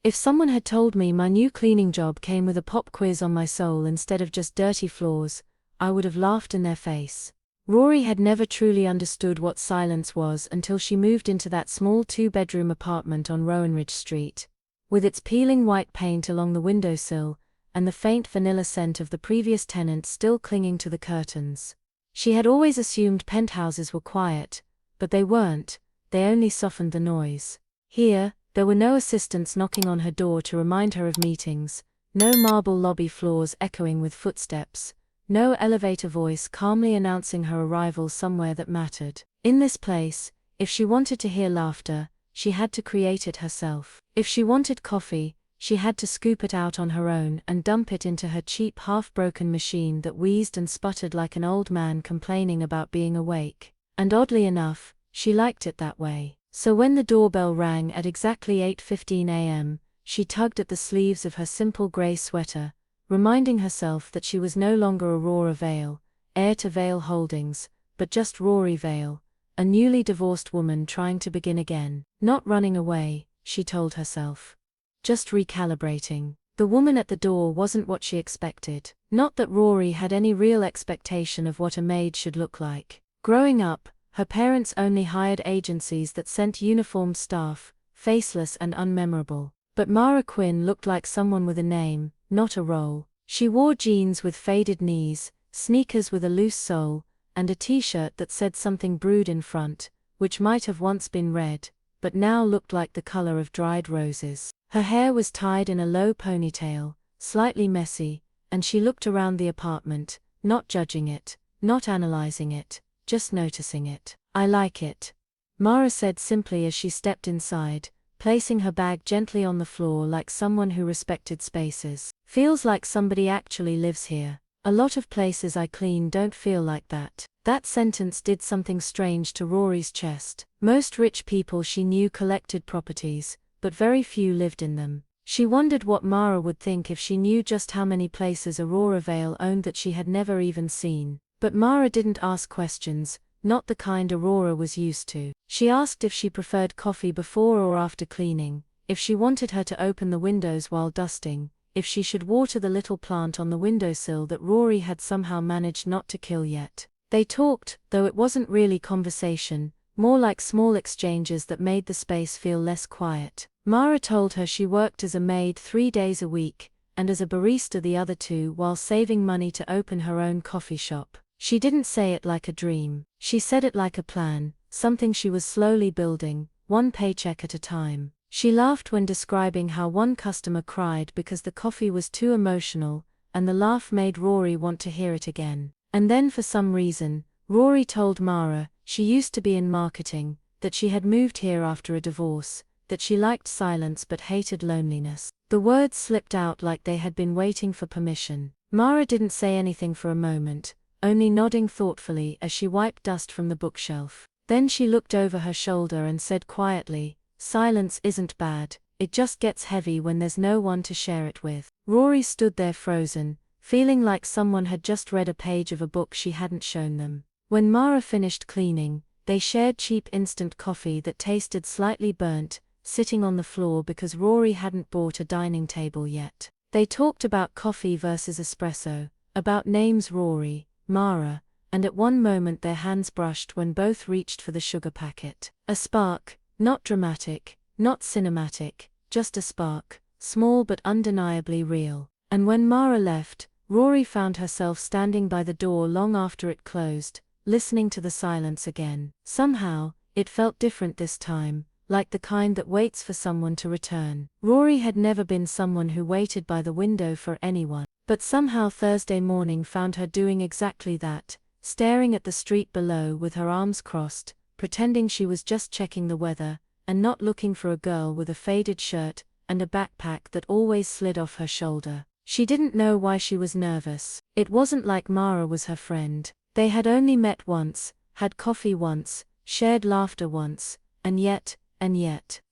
If someone had told me my new cleaning job came with a pop quiz on my soul instead of just dirty floors, I would have laughed in their face. Rory had never truly understood what silence was until she moved into that small 2-bedroom apartment on Rowanridge Street. With its peeling white paint along the windowsill, and the faint vanilla scent of the previous tenant still clinging to the curtains. She had always assumed penthouses were quiet, but they weren't, they only softened the noise. Here, there were no assistants knocking on her door to remind her of meetings, no marble lobby floors echoing with footsteps, no elevator voice calmly announcing her arrival somewhere that mattered. In this place, if she wanted to hear laughter, she had to create it herself. If she wanted coffee, she had to scoop it out on her own and dump it into her cheap half-broken machine that wheezed and sputtered like an old man complaining about being awake. And oddly enough, she liked it that way. So when the doorbell rang at exactly 8:15 a.m., she tugged at the sleeves of her simple grey sweater, reminding herself that she was no longer Aurora Vale, heir to Vale Holdings, but just Rory Vale, a newly divorced woman trying to begin again. Not running away, she told herself. Just recalibrating. The woman at the door wasn't what she expected. Not that Rory had any real expectation of what a maid should look like. Growing up, her parents only hired agencies that sent uniformed staff, faceless and unmemorable. But Mara Quinn looked like someone with a name, not a role. She wore jeans with faded knees, sneakers with a loose sole, and a t-shirt that said something Brood in front, which might have once been red, but now looked like the color of dried roses. Her hair was tied in a low ponytail, slightly messy, and she looked around the apartment, not judging it, not analyzing it, just noticing it. "I like it," Mara said simply as she stepped inside, placing her bag gently on the floor like someone who respected spaces. "Feels like somebody actually lives here. A lot of places I clean don't feel like that." That sentence did something strange to Rory's chest. Most rich people she knew collected properties, but very few lived in them. She wondered what Mara would think if she knew just how many places Aurora Vale owned that she had never even seen. But Mara didn't ask questions, not the kind Aurora was used to. She asked if she preferred coffee before or after cleaning, if she wanted her to open the windows while dusting, if she should water the little plant on the windowsill that Rory had somehow managed not to kill yet. They talked, though it wasn't really conversation, more like small exchanges that made the space feel less quiet. Mara told her she worked as a maid 3 days a week, and as a barista the other 2 while saving money to open her own coffee shop. She didn't say it like a dream. She said it like a plan, something she was slowly building, one paycheck at a time. She laughed when describing how one customer cried because the coffee was too emotional, and the laugh made Rory want to hear it again. And then for some reason, Rory told Mara, she used to be in marketing, that she had moved here after a divorce, that she liked silence but hated loneliness. The words slipped out like they had been waiting for permission. Mara didn't say anything for a moment, only nodding thoughtfully as she wiped dust from the bookshelf. Then she looked over her shoulder and said quietly, "Silence isn't bad, it just gets heavy when there's no one to share it with." Rory stood there frozen, feeling like someone had just read a page of a book she hadn't shown them. When Mara finished cleaning, they shared cheap instant coffee that tasted slightly burnt, sitting on the floor because Rory hadn't bought a dining table yet. They talked about coffee versus espresso, about names Rory, Mara, and at one moment their hands brushed when both reached for the sugar packet. A spark, not dramatic, not cinematic, just a spark, small but undeniably real. And when Mara left, Rory found herself standing by the door long after it closed, listening to the silence again. Somehow, it felt different this time, like the kind that waits for someone to return. Rory had never been someone who waited by the window for anyone, but somehow Thursday morning found her doing exactly that, staring at the street below with her arms crossed, pretending she was just checking the weather, and not looking for a girl with a faded shirt and a backpack that always slid off her shoulder. She didn't know why she was nervous. It wasn't like Mara was her friend. They had only met once, had coffee once, shared laughter once, and yet,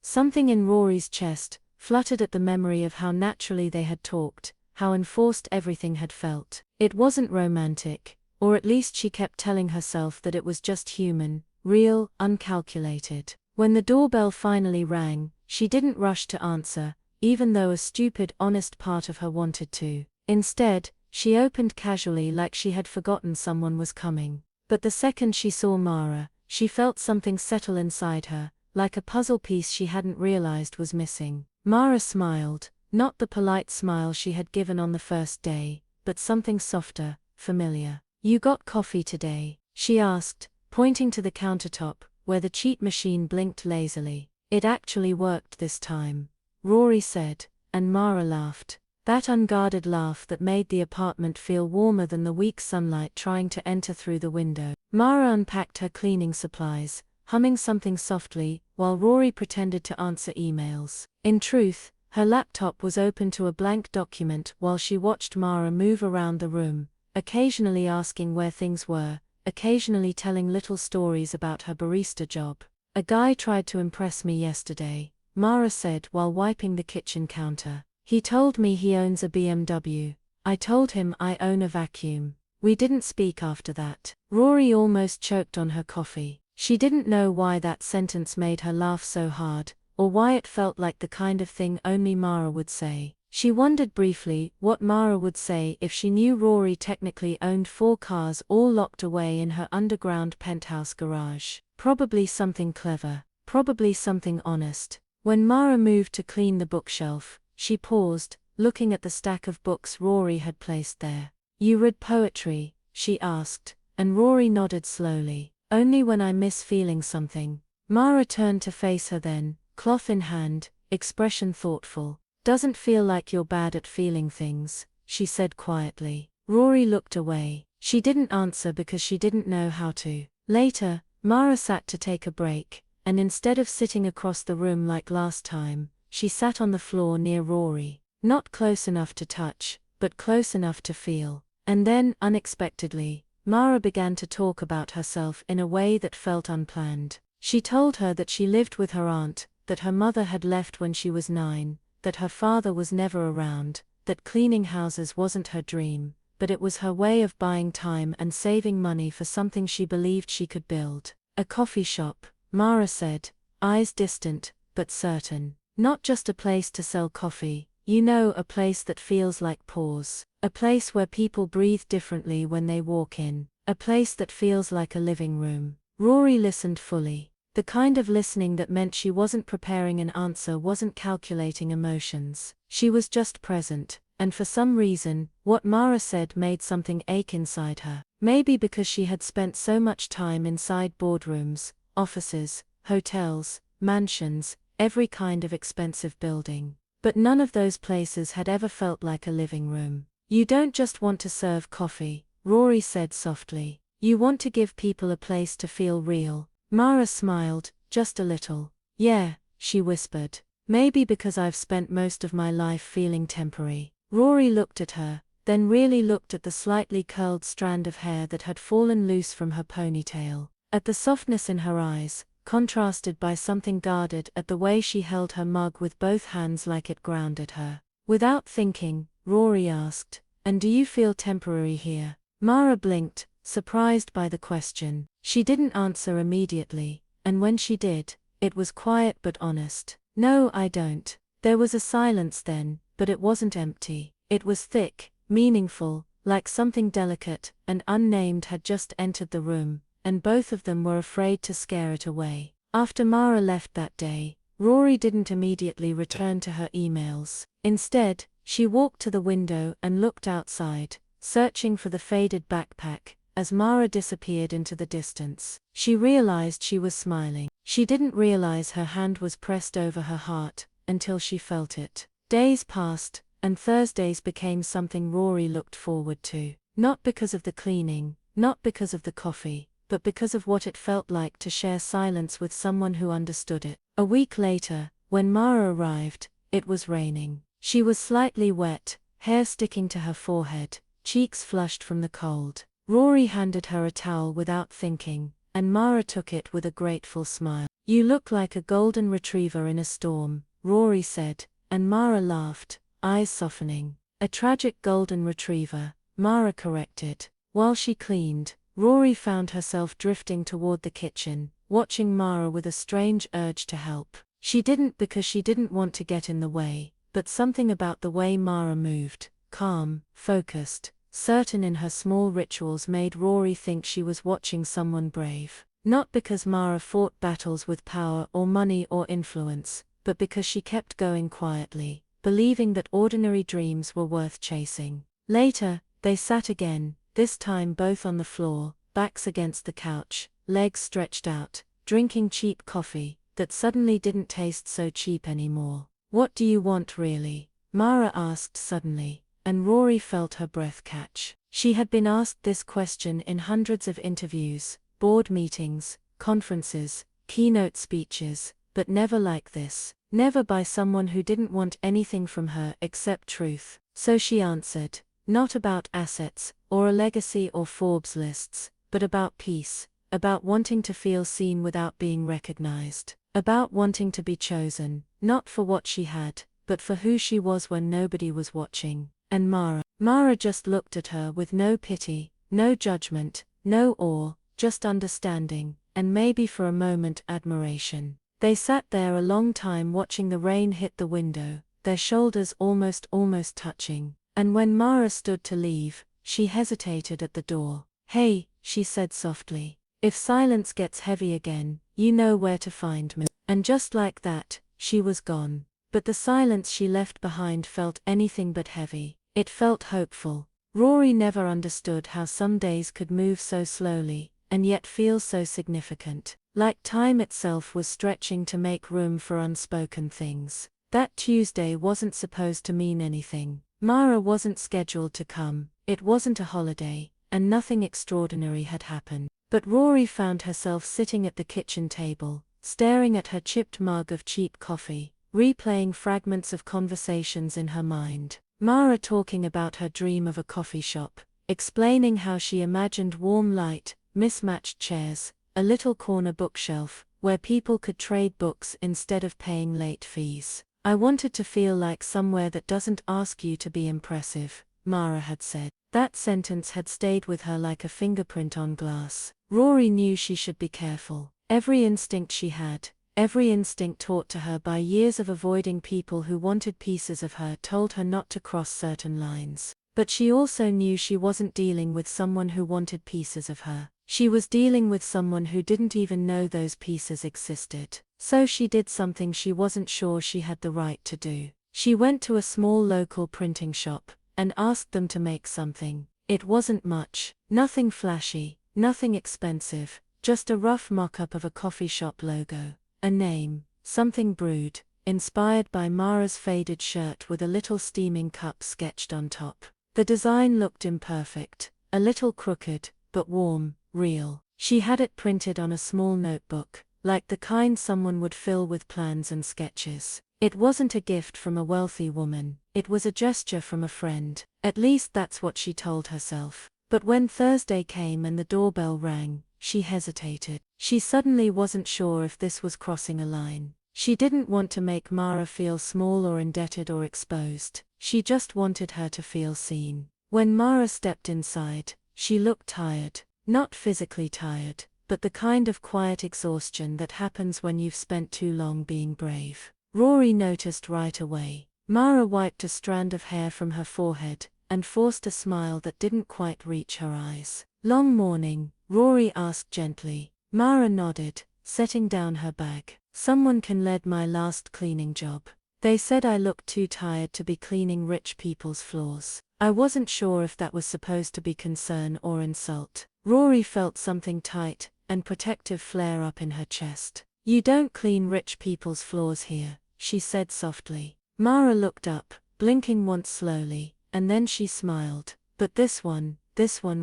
something in Rory's chest fluttered at the memory of how naturally they had talked, how enforced everything had felt. It wasn't romantic, or at least she kept telling herself that it was just human, real, uncalculated. When the doorbell finally rang, she didn't rush to answer, even though a stupid, honest part of her wanted to. Instead, she opened casually like she had forgotten someone was coming. But the second she saw Mara, she felt something settle inside her, like a puzzle piece she hadn't realized was missing. Mara smiled, not the polite smile she had given on the first day, but something softer, familiar. "You got coffee today?" she asked, pointing to the countertop, where the cheat machine blinked lazily. "It actually worked this time," Rory said, and Mara laughed. That unguarded laugh that made the apartment feel warmer than the weak sunlight trying to enter through the window. Mara unpacked her cleaning supplies, humming something softly, while Rory pretended to answer emails. In truth, her laptop was open to a blank document while she watched Mara move around the room, occasionally asking where things were, occasionally telling little stories about her barista job. "A guy tried to impress me yesterday," Mara said while wiping the kitchen counter. "He told me he owns a BMW. I told him I own a vacuum. We didn't speak after that." Rory almost choked on her coffee. She didn't know why that sentence made her laugh so hard, or why it felt like the kind of thing only Mara would say. She wondered briefly what Mara would say if she knew Rory technically owned 4 cars all locked away in her underground penthouse garage. Probably something clever, probably something honest. When Mara moved to clean the bookshelf, she paused, looking at the stack of books Rory had placed there. "You read poetry?" she asked, and Rory nodded slowly. "Only when I miss feeling something." Mara turned to face her then, cloth in hand, expression thoughtful. "Doesn't feel like you're bad at feeling things," she said quietly. Rory looked away. She didn't answer because she didn't know how to. Later, Mara sat to take a break, and instead of sitting across the room like last time, she sat on the floor near Rory. Not close enough to touch, but close enough to feel. And then, unexpectedly, Mara began to talk about herself in a way that felt unplanned. She told her that she lived with her aunt, that her mother had left when she was 9, that her father was never around, that cleaning houses wasn't her dream, but it was her way of buying time and saving money for something she believed she could build. "A coffee shop," Mara said, eyes distant, but certain. "Not just a place to sell coffee, you know, a place that feels like pause. A place where people breathe differently when they walk in. A place that feels like a living room." Rory listened fully. The kind of listening that meant she wasn't preparing an answer, wasn't calculating emotions. She was just present, and for some reason, what Mara said made something ache inside her. Maybe because she had spent so much time inside boardrooms, offices, hotels, mansions, every kind of expensive building. But none of those places had ever felt like a living room. "You don't just want to serve coffee," Rory said softly. "You want to give people a place to feel real." Mara smiled, just a little. "Yeah," she whispered. "Maybe because I've spent most of my life feeling temporary." Rory looked at her, then really looked at the slightly curled strand of hair that had fallen loose from her ponytail. At the softness in her eyes, contrasted by something guarded, at the way she held her mug with both hands like it grounded her. Without thinking, Rory asked, "And do you feel temporary here?" Mara blinked, surprised by the question. She didn't answer immediately, and when she did, it was quiet but honest. "No, I don't." There was a silence then, but it wasn't empty. It was thick, meaningful, like something delicate and unnamed had just entered the room, and both of them were afraid to scare it away. After Mara left that day, Rory didn't immediately return to her emails. Instead, she walked to the window and looked outside, searching for the faded backpack. As Mara disappeared into the distance, she realized she was smiling. She didn't realize her hand was pressed over her heart, until she felt it. Days passed, and Thursdays became something Rory looked forward to. Not because of the cleaning, not because of the coffee, but because of what it felt like to share silence with someone who understood it. A week later, when Mara arrived, it was raining. She was slightly wet, hair sticking to her forehead, cheeks flushed from the cold. Rory handed her a towel without thinking, and Mara took it with a grateful smile. "You look like a golden retriever in a storm," Rory said, and Mara laughed, eyes softening. "A tragic golden retriever," Mara corrected. While she cleaned, Rory found herself drifting toward the kitchen, watching Mara with a strange urge to help. She didn't because she didn't want to get in the way, but something about the way Mara moved, calm, focused, certain in her small rituals, made Rory think she was watching someone brave. Not because Mara fought battles with power or money or influence, but because she kept going quietly, believing that ordinary dreams were worth chasing. Later, they sat again, this time both on the floor, backs against the couch, legs stretched out, drinking cheap coffee that suddenly didn't taste so cheap anymore. "What do you want really?" Mara asked suddenly, and Rory felt her breath catch. She had been asked this question in hundreds of interviews, board meetings, conferences, keynote speeches, but never like this, never by someone who didn't want anything from her except truth. So she answered, not about assets, or a legacy or Forbes lists, but about peace, about wanting to feel seen without being recognized, about wanting to be chosen, not for what she had, but for who she was when nobody was watching. And Mara just looked at her with no pity, no judgment, no awe, just understanding, and maybe for a moment admiration. They sat there a long time watching the rain hit the window, their shoulders almost touching, and when Mara stood to leave, she hesitated at the door. "Hey," she said softly, "if silence gets heavy again, you know where to find me." And just like that, she was gone. But the silence she left behind felt anything but heavy. It felt hopeful. Rory never understood how some days could move so slowly, and yet feel so significant, like time itself was stretching to make room for unspoken things. That Tuesday wasn't supposed to mean anything. Mara wasn't scheduled to come, it wasn't a holiday, and nothing extraordinary had happened. But Rory found herself sitting at the kitchen table, staring at her chipped mug of cheap coffee, replaying fragments of conversations in her mind. Mara talking about her dream of a coffee shop, explaining how she imagined warm light, mismatched chairs, a little corner bookshelf, where people could trade books instead of paying late fees. "I wanted to feel like somewhere that doesn't ask you to be impressive," Mara had said. That sentence had stayed with her like a fingerprint on glass. Rory knew she should be careful. Every instinct she had, every instinct taught to her by years of avoiding people who wanted pieces of her, told her not to cross certain lines. But she also knew she wasn't dealing with someone who wanted pieces of her. She was dealing with someone who didn't even know those pieces existed. So she did something she wasn't sure she had the right to do. She went to a small local printing shop and asked them to make something. It wasn't much, nothing flashy, nothing expensive, just a rough mock-up of a coffee shop logo, a name, something brewed, inspired by Mara's faded shirt with a little steaming cup sketched on top. The design looked imperfect, a little crooked, but warm, real. She had it printed on a small notebook, like the kind someone would fill with plans and sketches. It wasn't a gift from a wealthy woman, it was a gesture from a friend. At least that's what she told herself. But when Thursday came and the doorbell rang, she hesitated. She suddenly wasn't sure if this was crossing a line. She didn't want to make Mara feel small or indebted or exposed. She just wanted her to feel seen. When Mara stepped inside, she looked tired. Not physically tired, but the kind of quiet exhaustion that happens when you've spent too long being brave. Rory noticed right away. Mara wiped a strand of hair from her forehead and forced a smile that didn't quite reach her eyes. "Long morning?" Rory asked gently. Mara nodded, setting down her bag. "Someone can lead my last cleaning job. They said I looked too tired to be cleaning rich people's floors." I wasn't sure if that was supposed to be concern or insult. Rory felt something tight and protective flare up in her chest. "You don't clean rich people's floors here," she said softly. Mara looked up, blinking once slowly, and then she smiled. But this one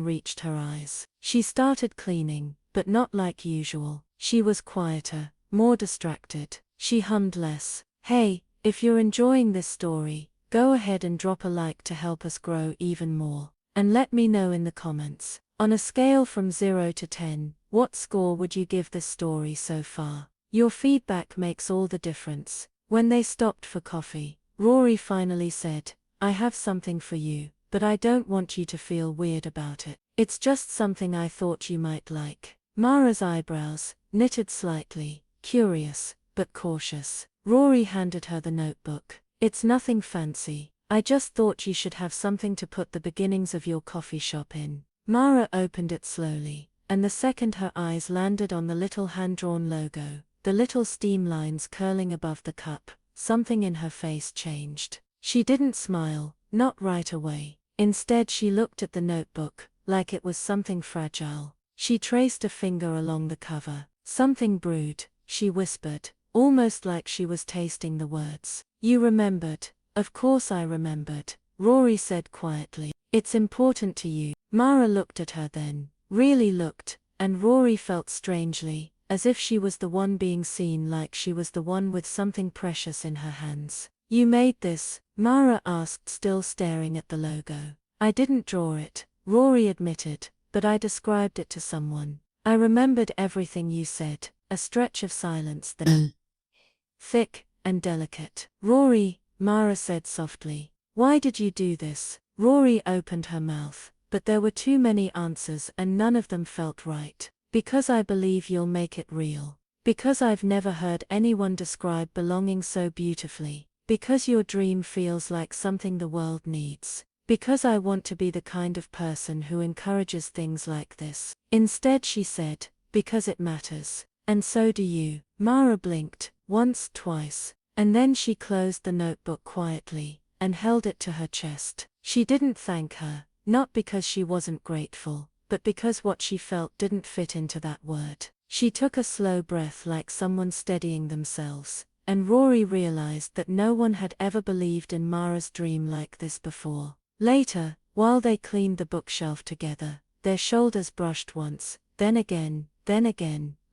reached her eyes. She started cleaning, but not like usual. She was quieter, more distracted. She hummed less. "Hey, if you're enjoying this story, go ahead and drop a like to help us grow even more. And let me know in the comments. On a scale from 0 to 10, what score would you give this story so far? Your feedback makes all the difference." When they stopped for coffee, Rory finally said, "I have something for you, but I don't want you to feel weird about it. It's just something I thought you might like." Mara's eyebrows knitted slightly, curious, but cautious. Rory handed her the notebook. It's nothing fancy. I just thought you should have something to put the beginnings of your coffee shop in. Mara opened it slowly, and the second her eyes landed on the little hand-drawn logo, the little steam lines curling above the cup, something in her face changed. She didn't smile, not right away. Instead she looked at the notebook, like it was something fragile. She traced a finger along the cover. Something brewed, she whispered, almost like she was tasting the words. You remembered. Of course I remembered, Rory said quietly. It's important to you. Mara looked at her then, really looked, and Rory felt strangely, as if she was the one being seen, like she was the one with something precious in her hands. You made this? Mara asked, still staring at the logo. I didn't draw it, Rory admitted, but I described it to someone. I remembered everything you said. A stretch of silence, then thick and delicate. Rory, Mara said softly. Why did you do this? Rory opened her mouth, but there were too many answers and none of them felt right. Because I believe you'll make it real. Because I've never heard anyone describe belonging so beautifully. Because your dream feels like something the world needs. Because I want to be the kind of person who encourages things like this. Instead she said, because it matters. And so do you. Mara blinked, once, twice, and then she closed the notebook quietly, and held it to her chest. She didn't thank her, not because she wasn't grateful, but because what she felt didn't fit into that word. She took a slow breath like someone steadying themselves, and Rory realized that no one had ever believed in Mara's dream like this before. Later, while they cleaned the bookshelf together, their shoulders brushed once, then again,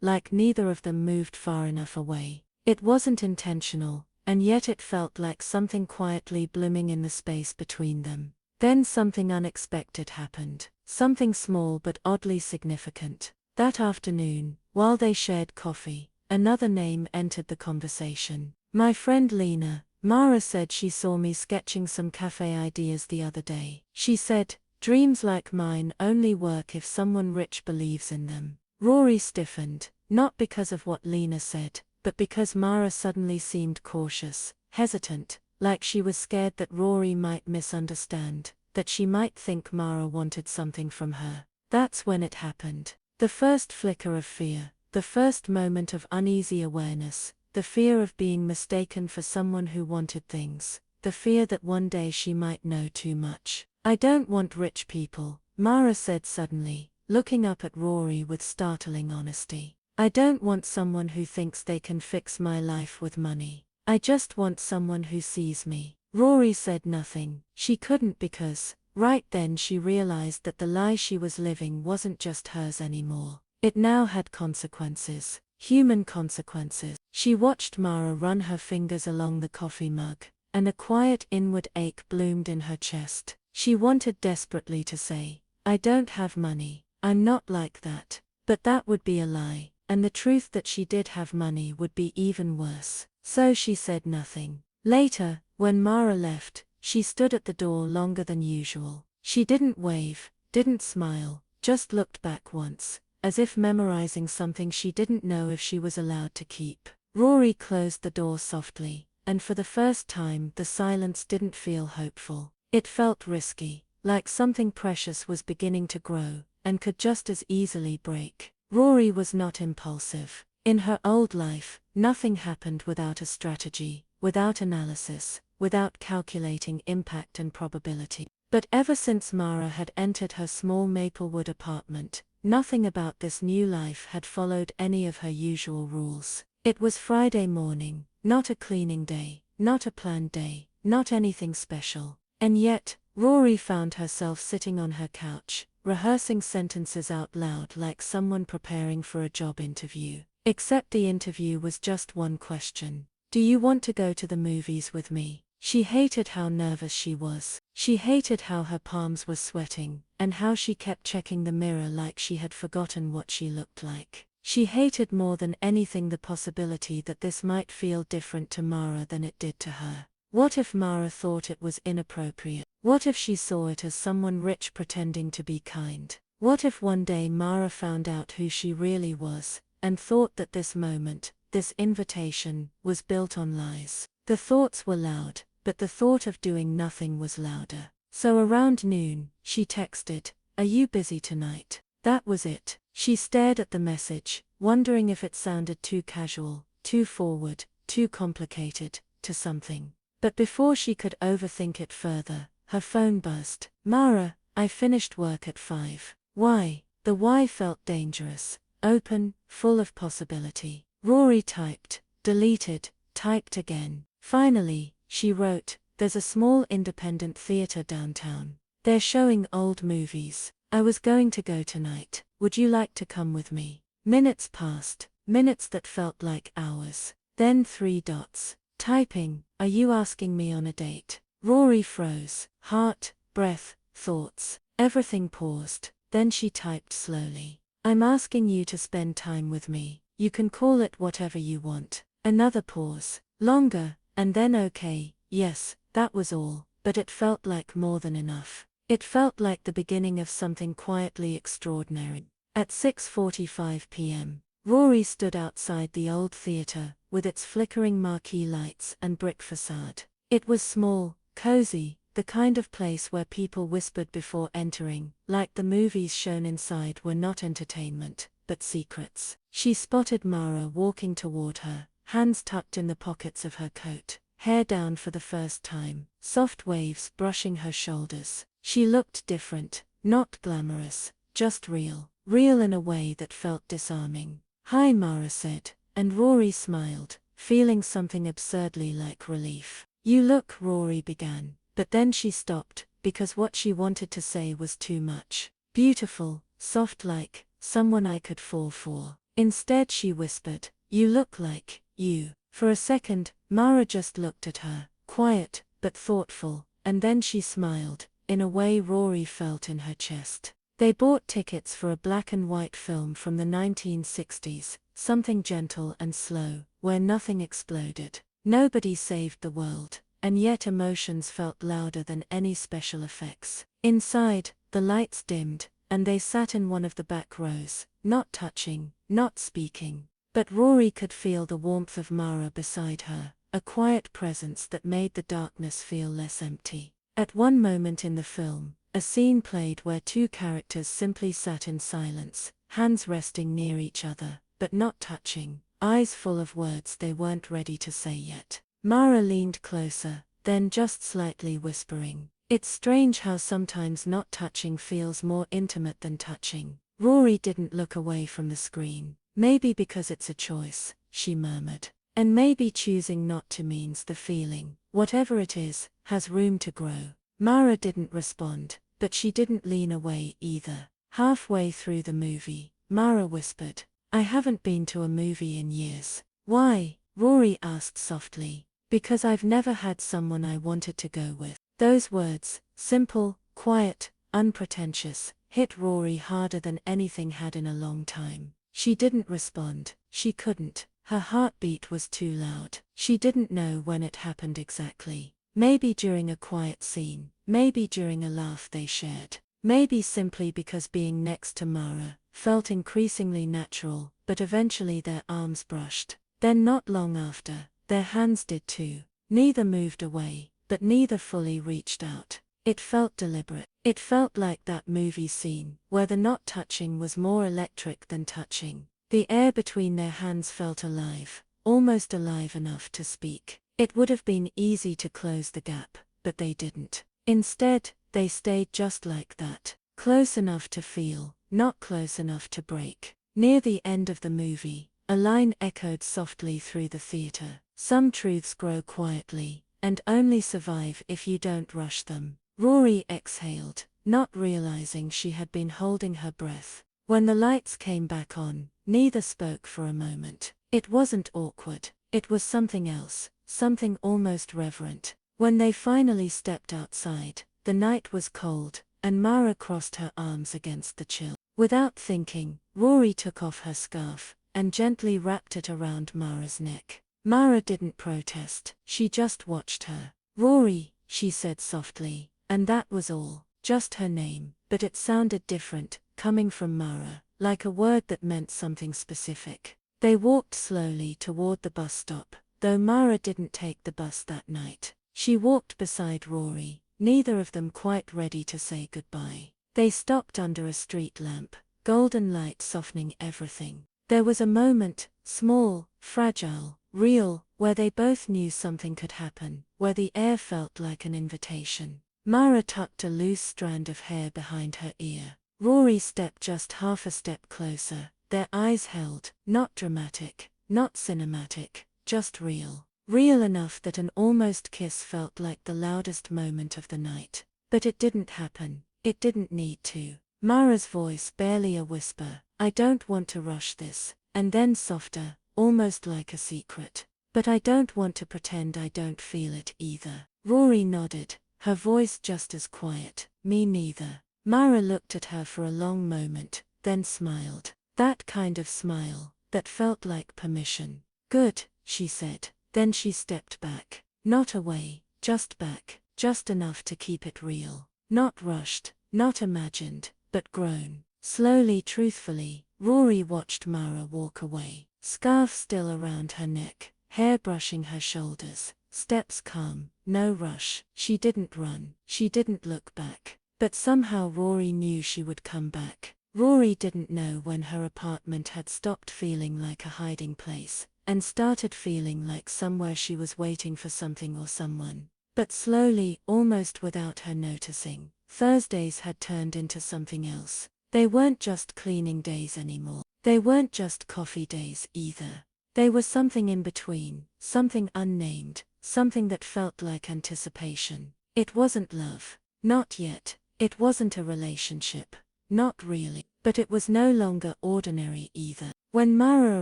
like neither of them moved far enough away. It wasn't intentional, and yet it felt like something quietly blooming in the space between them. Then something unexpected happened, something small but oddly significant. That afternoon, while they shared coffee, another name entered the conversation. My friend Lena. Mara said she saw me sketching some café ideas the other day. She said, dreams like mine only work if someone rich believes in them. Rory stiffened, not because of what Lena said, but because Mara suddenly seemed cautious, hesitant, like she was scared that Rory might misunderstand, that she might think Mara wanted something from her. That's when it happened. The first flicker of fear, the first moment of uneasy awareness, the fear of being mistaken for someone who wanted things, the fear that one day she might know too much. I don't want rich people, Mara said suddenly, looking up at Rory with startling honesty. I don't want someone who thinks they can fix my life with money. I just want someone who sees me. Rory said nothing. She couldn't because, right then she realized that the lie she was living wasn't just hers anymore. It now had consequences. Human consequences. She watched Mara run her fingers along the coffee mug, and a quiet inward ache bloomed in her chest. She wanted desperately to say, I don't have money, I'm not like that. But that would be a lie, and the truth that she did have money would be even worse. So she said nothing. Later, when Mara left, she stood at the door longer than usual. She didn't wave, didn't smile, just looked back once, as if memorizing something she didn't know if she was allowed to keep. Rory closed the door softly, and for the first time the silence didn't feel hopeful. It felt risky, like something precious was beginning to grow, and could just as easily break. Rory was not impulsive. In her old life, nothing happened without a strategy, without analysis, without calculating impact and probability. But ever since Mara had entered her small Maplewood apartment, nothing about this new life had followed any of her usual rules. It was Friday morning, not a cleaning day, not a planned day, not anything special. And yet, Rory found herself sitting on her couch, rehearsing sentences out loud like someone preparing for a job interview. Except the interview was just one question. Do you want to go to the movies with me? She hated how nervous she was. She hated how her palms were sweating, and how she kept checking the mirror like she had forgotten what she looked like. She hated more than anything the possibility that this might feel different to Mara than it did to her. What if Mara thought it was inappropriate? What if she saw it as someone rich pretending to be kind? What if one day Mara found out who she really was, and thought that this moment, this invitation, was built on lies? The thoughts were loud, but the thought of doing nothing was louder. So around noon, she texted, "Are you busy tonight?" That was it. She stared at the message, wondering if it sounded too casual, too forward, too complicated, to something. But before she could overthink it further, her phone buzzed. "Mara, I finished work at 5. Why?" The why felt dangerous, open, full of possibility. Rory typed, deleted, typed again. Finally, she wrote, "There's a small independent theater downtown. They're showing old movies. I was going to go tonight. Would you like to come with me?" Minutes passed, minutes that felt like hours. Then 3 dots. Typing, "Are you asking me on a date?" Rory froze. Heart, breath, thoughts. Everything paused. Then she typed slowly, "I'm asking you to spend time with me. You can call it whatever you want." Another pause. Longer, and then okay, yes, that was all, but it felt like more than enough. It felt like the beginning of something quietly extraordinary. At 6:45 p.m., Rory stood outside the old theater, with its flickering marquee lights and brick facade. It was small, cozy, the kind of place where people whispered before entering, like the movies shown inside were not entertainment, but secrets. She spotted Mara walking toward her, hands tucked in the pockets of her coat, hair down for the first time, soft waves brushing her shoulders. She looked different, not glamorous, just real, real in a way that felt disarming. "Hi," Mara said, and Rory smiled, feeling something absurdly like relief. "You look," Rory began, but then she stopped, because what she wanted to say was too much. "Beautiful, soft, like someone I could fall for." Instead she whispered, "You look like you." For a second, Mara just looked at her, quiet, but thoughtful, and then she smiled, in a way Rory felt in her chest. They bought tickets for a black and white film from the 1960s, something gentle and slow, where nothing exploded. Nobody saved the world, and yet emotions felt louder than any special effects. Inside, the lights dimmed, and they sat in one of the back rows, not touching, not speaking. But Rory could feel the warmth of Mara beside her, a quiet presence that made the darkness feel less empty. At one moment in the film, a scene played where 2 characters simply sat in silence, hands resting near each other, but not touching, eyes full of words they weren't ready to say yet. Mara leaned closer, then just slightly whispering. "It's strange how sometimes not touching feels more intimate than touching." Rory didn't look away from the screen. "Maybe because it's a choice," she murmured. "And maybe choosing not to means the feeling, whatever it is, has room to grow." Mara didn't respond, but she didn't lean away either. Halfway through the movie, Mara whispered, "I haven't been to a movie in years." "Why?" Rory asked softly. "Because I've never had someone I wanted to go with." Those words, simple, quiet, unpretentious, hit Rory harder than anything had in a long time. She didn't respond. She couldn't. Her heartbeat was too loud. She didn't know when it happened exactly. Maybe during a quiet scene, maybe during a laugh they shared, maybe simply because being next to Mara felt increasingly natural, but eventually their arms brushed. Then not long after, their hands did too. Neither moved away, but neither fully reached out. It felt deliberate. It felt like that movie scene, where the not touching was more electric than touching. The air between their hands felt alive, almost alive enough to speak. It would have been easy to close the gap, but they didn't. Instead, they stayed just like that, close enough to feel, not close enough to break. Near the end of the movie, a line echoed softly through the theater. "Some truths grow quietly, and only survive if you don't rush them." Rory exhaled, not realizing she had been holding her breath. When the lights came back on, neither spoke for a moment. It wasn't awkward. It was something else, something almost reverent. When they finally stepped outside, the night was cold, and Mara crossed her arms against the chill. Without thinking, Rory took off her scarf and gently wrapped it around Mara's neck. Mara didn't protest, she just watched her. "Rory," she said softly, and that was all, just her name, but it sounded different, coming from Mara, like a word that meant something specific. They walked slowly toward the bus stop, though Mara didn't take the bus that night. She walked beside Rory, neither of them quite ready to say goodbye. They stopped under a street lamp, golden light softening everything. There was a moment, small, fragile, real, where they both knew something could happen, where the air felt like an invitation. Mara tucked a loose strand of hair behind her ear. Rory stepped just half a step closer, their eyes held, not dramatic, not cinematic, just real. Real enough that an almost kiss felt like the loudest moment of the night. But it didn't happen. It didn't need to. Mara's voice barely a whisper, "I don't want to rush this," and then softer, almost like a secret. "But I don't want to pretend I don't feel it either." Rory nodded, her voice just as quiet, "Me neither." Mara looked at her for a long moment, then smiled. That kind of smile, that felt like permission. "Good," she said. Then she stepped back. Not away, just back, just enough to keep it real. Not rushed, not imagined, but grown. Slowly, truthfully, Rory watched Mara walk away. Scarf still around her neck, hair brushing her shoulders, steps calm, no rush. She didn't run, she didn't look back. But somehow Rory knew she would come back. Rory didn't know when her apartment had stopped feeling like a hiding place, and started feeling like somewhere she was waiting for something or someone. But slowly, almost without her noticing, Thursdays had turned into something else. They weren't just cleaning days anymore. They weren't just coffee days either. They were something in between, something unnamed, something that felt like anticipation. It wasn't love. Not yet. It wasn't a relationship. Not really. But it was no longer ordinary either. When Mara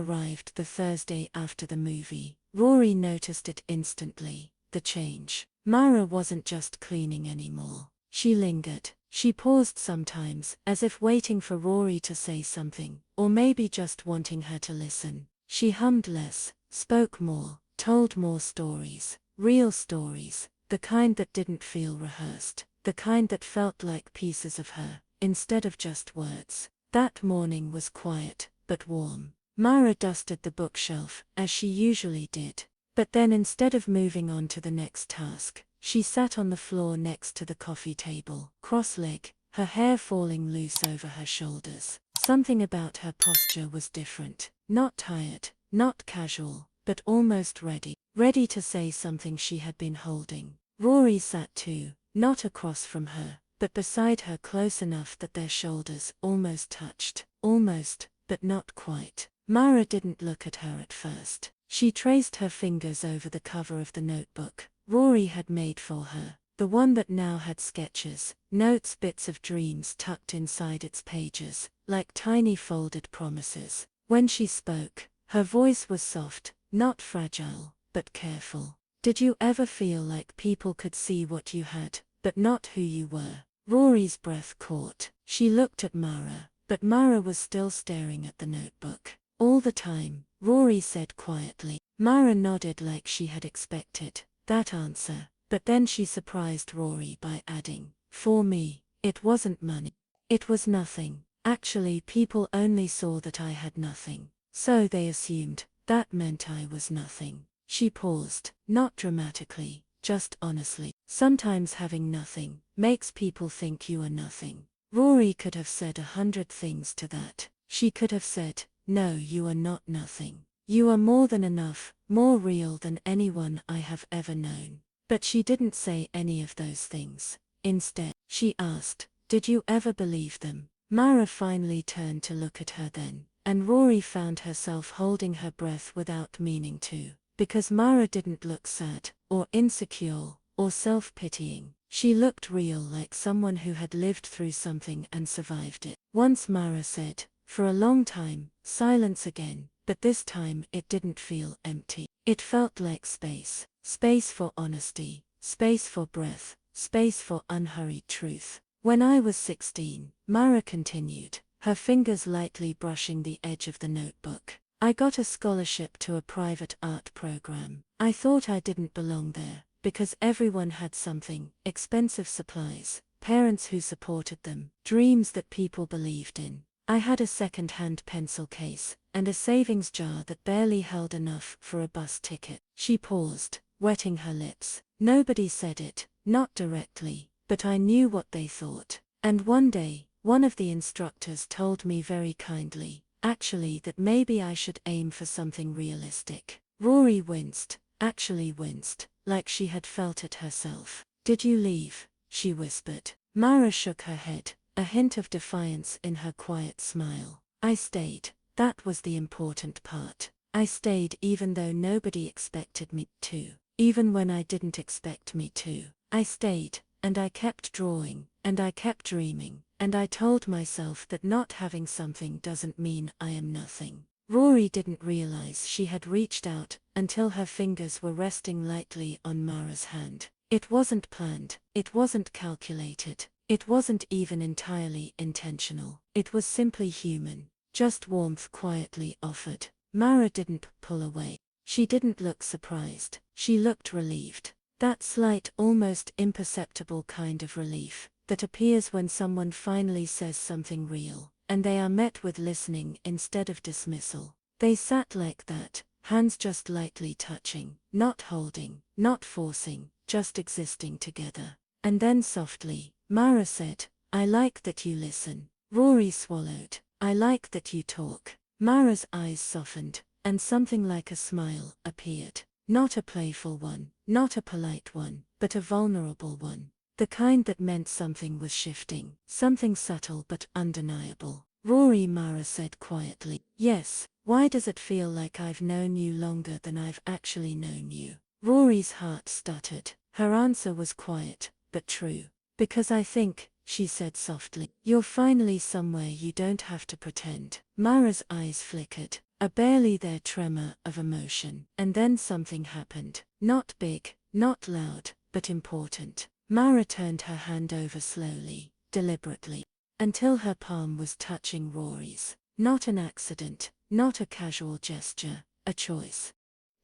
arrived the Thursday after the movie, Rory noticed it instantly, the change. Mara wasn't just cleaning anymore. She lingered. She paused sometimes, as if waiting for Rory to say something, or maybe just wanting her to listen. She hummed less, spoke more, told more stories, real stories, the kind that didn't feel rehearsed, the kind that felt like pieces of her, instead of just words. That morning was quiet, but warm. Mara dusted the bookshelf, as she usually did. But then instead of moving on to the next task, she sat on the floor next to the coffee table, cross-legged, her hair falling loose over her shoulders. Something about her posture was different. Not tired, not casual, but almost ready. Ready to say something she had been holding. Rory sat too, not across from her, but beside her, close enough that their shoulders almost touched. Almost, but not quite. Mara didn't look at her at first. She traced her fingers over the cover of the notebook Rory had made for her, the one that now had sketches, notes, bits of dreams tucked inside its pages, like tiny folded promises. When she spoke, her voice was soft, not fragile, but careful. "Did you ever feel like people could see what you had, but not who you were?" Rory's breath caught. She looked at Mara, but Mara was still staring at the notebook. "All the time," Rory said quietly. Mara nodded like she had expected that answer, but then she surprised Rory by adding, "For me, it wasn't money. It was nothing. Actually, people only saw that I had nothing. So they assumed that meant I was nothing." She paused, not dramatically, just honestly. "Sometimes having nothing makes people think you are nothing." Rory could have said 100 things to that. She could have said, "No, you are not nothing. You are more than enough, more real than anyone I have ever known." But she didn't say any of those things. Instead, she asked, "Did you ever believe them?" Mara finally turned to look at her then, and Rory found herself holding her breath without meaning to, because Mara didn't look sad, or insecure, or self-pitying. She looked real, like someone who had lived through something and survived it. Once Mara said, "For a long time, silence again," but this time it didn't feel empty. It felt like space. Space for honesty, space for breath, space for unhurried truth. "When I was 16, Mara continued, her fingers lightly brushing the edge of the notebook, "I got a scholarship to a private art program. I thought I didn't belong there, because everyone had something, expensive supplies, parents who supported them, dreams that people believed in. I had a second-hand pencil case, and a savings jar that barely held enough for a bus ticket." She paused, wetting her lips. Nobody said it, not directly, but I knew what they thought. And one day, one of the instructors told me very kindly, actually, that maybe I should aim for something realistic. Rory winced, actually winced, like she had felt it herself. Did you leave? She whispered. Mara shook her head, a hint of defiance in her quiet smile. I stayed. That was the important part. I stayed even though nobody expected me to. Even when I didn't expect me to. I stayed, and I kept drawing, and I kept dreaming, and I told myself that not having something doesn't mean I am nothing. Rory didn't realize she had reached out until her fingers were resting lightly on Mara's hand. It wasn't planned, it wasn't calculated, it wasn't even entirely intentional. It was simply human, just warmth quietly offered. Mara didn't pull away. She didn't look surprised, she looked relieved. That slight, almost imperceptible kind of relief that appears when someone finally says something real, and they are met with listening instead of dismissal. They sat like that, hands just lightly touching, not holding, not forcing, just existing together. And then softly, Mara said, I like that you listen. Rory swallowed. I like that you talk. Mara's eyes softened, and something like a smile appeared. Not a playful one, not a polite one, but a vulnerable one. The kind that meant something was shifting, something subtle but undeniable. Rory, Mara said quietly. Yes, why does it feel like I've known you longer than I've actually known you? Rory's heart stuttered. Her answer was quiet, but true. Because I think, she said softly, you're finally somewhere you don't have to pretend. Mara's eyes flickered, a barely there tremor of emotion. And then something happened. Not big, not loud, but important. Mara turned her hand over slowly, deliberately, until her palm was touching Rory's. Not an accident, not a casual gesture, a choice.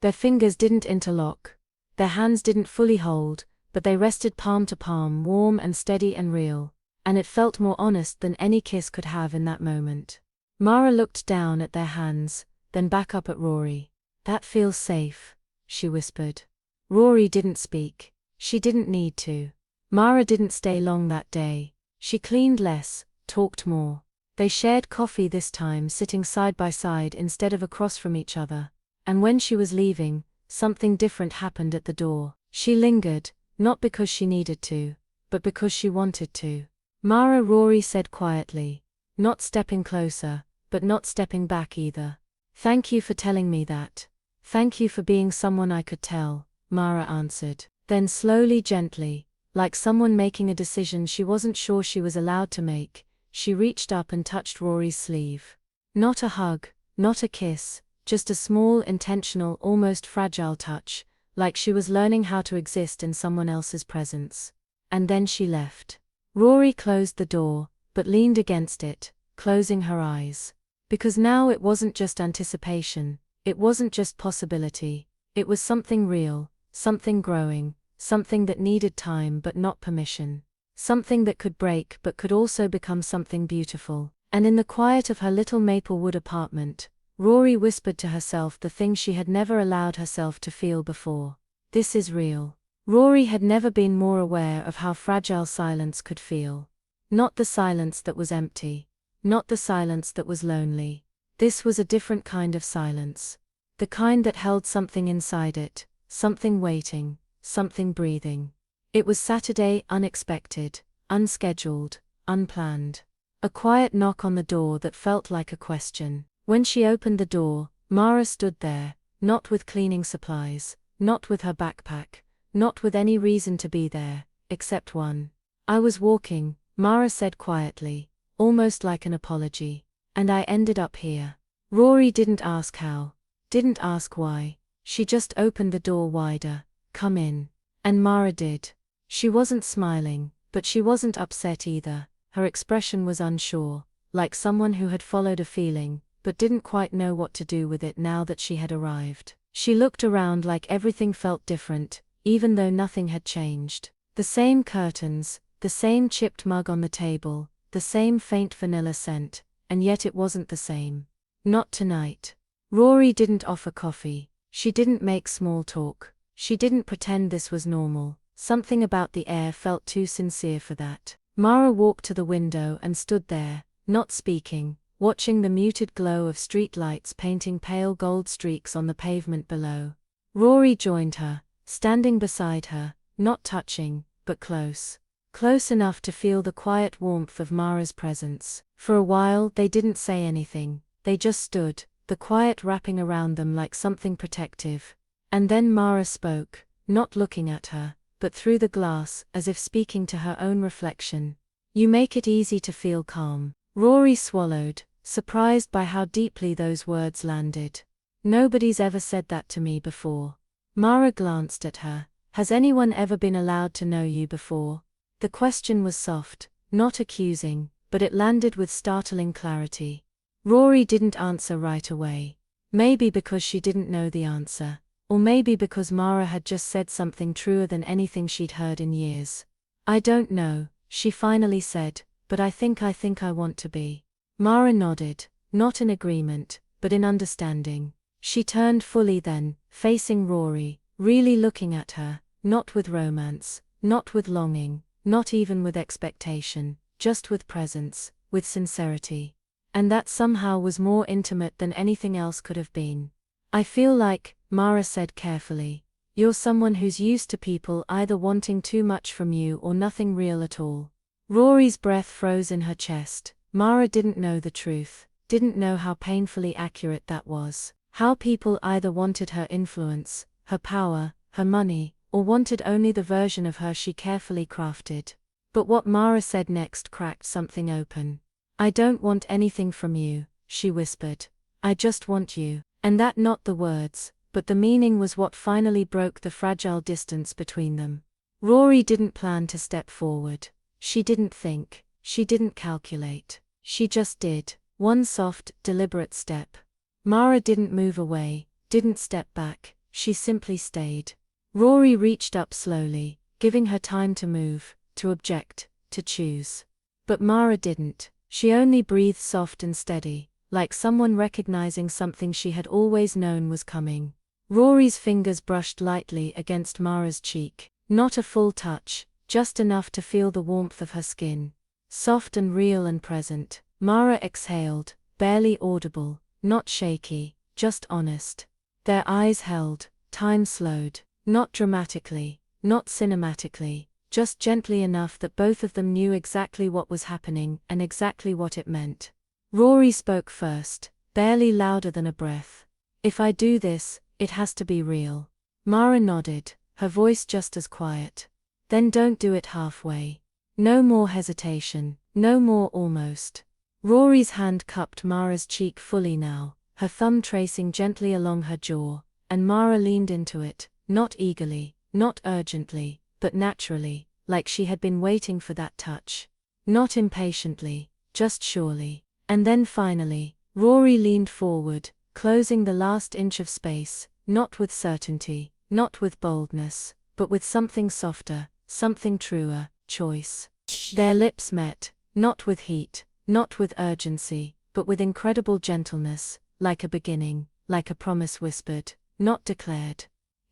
Their fingers didn't interlock, their hands didn't fully hold, but they rested palm to palm, warm and steady and real, and it felt more honest than any kiss could have in that moment. Mara looked down at their hands, then back up at Rory. That feels safe, she whispered. Rory didn't speak. She didn't need to. Mara didn't stay long that day. She cleaned less, talked more. They shared coffee this time, sitting side by side instead of across from each other. And when she was leaving, something different happened at the door. She lingered, not because she needed to, but because she wanted to. Mara, Rory said quietly, not stepping closer, but not stepping back either. Thank you for telling me that. Thank you for being someone I could tell, Mara answered. Then slowly, gently, like someone making a decision she wasn't sure she was allowed to make, she reached up and touched Rory's sleeve. Not a hug, not a kiss, just a small, intentional, almost fragile touch, like she was learning how to exist in someone else's presence. And then she left. Rory closed the door, but leaned against it, closing her eyes. Because now it wasn't just anticipation, it wasn't just possibility, it was something real, something growing, something that needed time but not permission. Something that could break but could also become something beautiful. And in the quiet of her little Maplewood apartment, Rory whispered to herself the thing she had never allowed herself to feel before. This is real. Rory had never been more aware of how fragile silence could feel. Not the silence that was empty. Not the silence that was lonely. This was a different kind of silence. The kind that held something inside it, something waiting, something breathing. It was Saturday, unexpected, unscheduled, unplanned. A quiet knock on the door that felt like a question. When she opened the door, Mara stood there, not with cleaning supplies, not with her backpack, not with any reason to be there, except one. I was walking, Mara said quietly, almost like an apology. And I ended up here. Rory didn't ask how, didn't ask why. She just opened the door wider. Come in. And Mara did. She wasn't smiling, but she wasn't upset either. Her expression was unsure, like someone who had followed a feeling, but didn't quite know what to do with it now that she had arrived. She looked around like everything felt different, even though nothing had changed. The same curtains, the same chipped mug on the table, the same faint vanilla scent, and yet it wasn't the same. Not tonight. Rory didn't offer coffee. She didn't make small talk. She didn't pretend this was normal. Something about the air felt too sincere for that. Mara walked to the window and stood there, not speaking, watching the muted glow of street lights painting pale gold streaks on the pavement below. Rory joined her, standing beside her, not touching, but close. Close enough to feel the quiet warmth of Mara's presence. For a while they didn't say anything, they just stood, the quiet wrapping around them like something protective. And then Mara spoke, not looking at her, but through the glass, as if speaking to her own reflection. "You make it easy to feel calm." Rory swallowed, surprised by how deeply those words landed. "Nobody's ever said that to me before." Mara glanced at her. "Has anyone ever been allowed to know you before?" The question was soft, not accusing, but it landed with startling clarity. Rory didn't answer right away. Maybe because she didn't know the answer. Or maybe because Mara had just said something truer than anything she'd heard in years. "I don't know," she finally said, "but I think I want to be." Mara nodded, not in agreement, but in understanding. She turned fully then, facing Rory, really looking at her, not with romance, not with longing, not even with expectation, just with presence, with sincerity. And that somehow was more intimate than anything else could have been. "I feel like," Mara said carefully, "you're someone who's used to people either wanting too much from you or nothing real at all." Rory's breath froze in her chest. Mara didn't know the truth, didn't know how painfully accurate that was. How people either wanted her influence, her power, her money, or wanted only the version of her she carefully crafted. But what Mara said next cracked something open. "I don't want anything from you," she whispered. "I just want you." And that not the words, but the meaning was what finally broke the fragile distance between them. Rory didn't plan to step forward. She didn't think, she didn't calculate. She just did, one soft, deliberate step. Mara didn't move away, didn't step back, she simply stayed. Rory reached up slowly, giving her time to move, to object, to choose. But Mara didn't. She only breathed soft and steady, like someone recognizing something she had always known was coming. Rory's fingers brushed lightly against Mara's cheek, not a full touch, just enough to feel the warmth of her skin. Soft and real and present. Mara exhaled, barely audible, not shaky, just honest. Their eyes held, time slowed. Not dramatically, not cinematically, just gently enough that both of them knew exactly what was happening and exactly what it meant. Rory spoke first, barely louder than a breath. "If I do this, it has to be real." Mara nodded, her voice just as quiet. "Then don't do it halfway." No more hesitation, no more almost. Rory's hand cupped Mara's cheek fully now, her thumb tracing gently along her jaw, and Mara leaned into it. Not eagerly, not urgently, but naturally, like she had been waiting for that touch. Not impatiently, just surely. And then finally, Rory leaned forward, closing the last inch of space, not with certainty, not with boldness, but with something softer, something truer, choice. Their lips met, not with heat, not with urgency, but with incredible gentleness, like a beginning, like a promise whispered, not declared.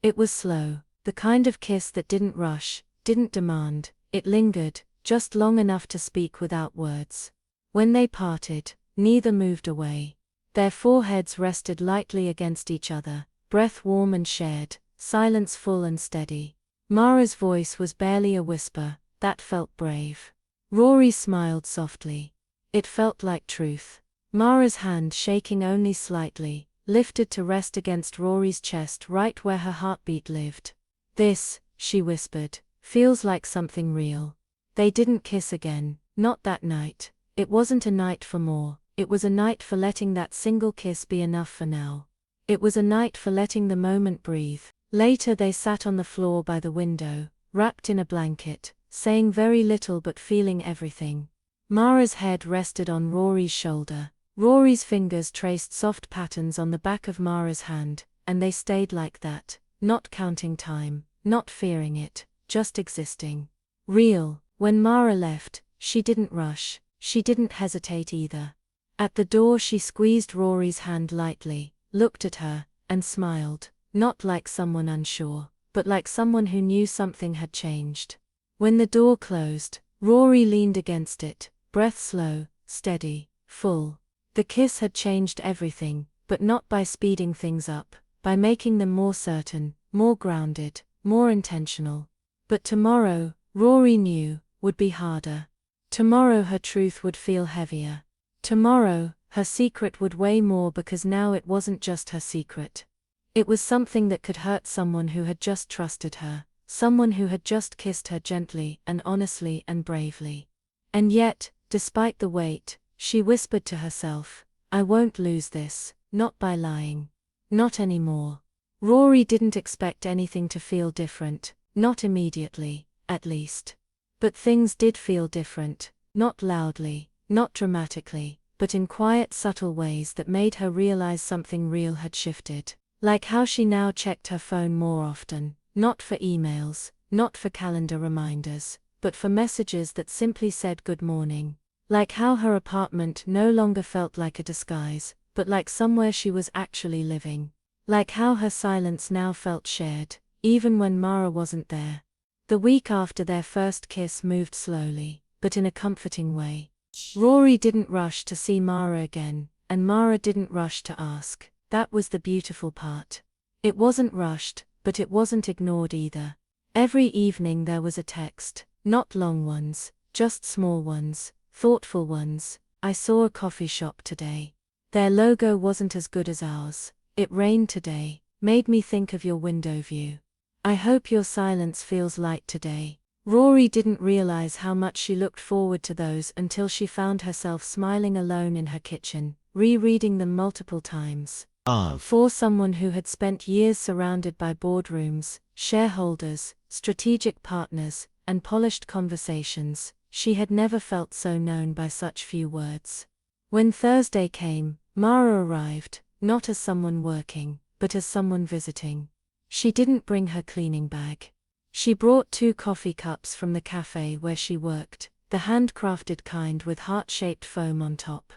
It was slow, the kind of kiss that didn't rush, didn't demand, it lingered, just long enough to speak without words. When they parted, neither moved away. Their foreheads rested lightly against each other, breath warm and shared, silence full and steady. Mara's voice was barely a whisper, that felt brave. Rory smiled softly. It felt like truth. Mara's hand, shaking only slightly, lifted to rest against Rory's chest right where her heartbeat lived. "This," she whispered, "feels like something real." They didn't kiss again, not that night. It wasn't a night for more, it was a night for letting that single kiss be enough for now. It was a night for letting the moment breathe. Later they sat on the floor by the window, wrapped in a blanket, saying very little but feeling everything. Mara's head rested on Rory's shoulder. Rory's fingers traced soft patterns on the back of Mara's hand, and they stayed like that, not counting time, not fearing it, just existing. Real. When Mara left, she didn't rush, she didn't hesitate either. At the door she squeezed Rory's hand lightly, looked at her, and smiled, not like someone unsure, but like someone who knew something had changed. When the door closed, Rory leaned against it, breath slow, steady, full. The kiss had changed everything, but not by speeding things up, by making them more certain, more grounded, more intentional. But tomorrow, Rory knew, would be harder. Tomorrow her truth would feel heavier. Tomorrow, her secret would weigh more because now it wasn't just her secret. It was something that could hurt someone who had just trusted her, someone who had just kissed her gently and honestly and bravely. And yet, despite the weight, she whispered to herself, I won't lose this, not by lying. Not anymore. Rory didn't expect anything to feel different, not immediately, at least. But things did feel different, not loudly, not dramatically, but in quiet, subtle ways that made her realize something real had shifted. Like how she now checked her phone more often, not for emails, not for calendar reminders, but for messages that simply said good morning. Like how her apartment no longer felt like a disguise, but like somewhere she was actually living. Like how her silence now felt shared, even when Mara wasn't there. The week after their first kiss moved slowly, but in a comforting way. Rory didn't rush to see Mara again, and Mara didn't rush to ask. That was the beautiful part. It wasn't rushed, but it wasn't ignored either. Every evening there was a text, not long ones, just small ones, thoughtful ones. I saw a coffee shop today. Their logo wasn't as good as ours. It rained today, made me think of your window view. I hope your silence feels light today. Rory didn't realize how much she looked forward to those until she found herself smiling alone in her kitchen, rereading them multiple times. For someone who had spent years surrounded by boardrooms, shareholders, strategic partners, and polished conversations, she had never felt so known by such few words. When Thursday came, Mara arrived, not as someone working, but as someone visiting. She didn't bring her cleaning bag. She brought 2 coffee cups from the café where she worked, the handcrafted kind with heart-shaped foam on top.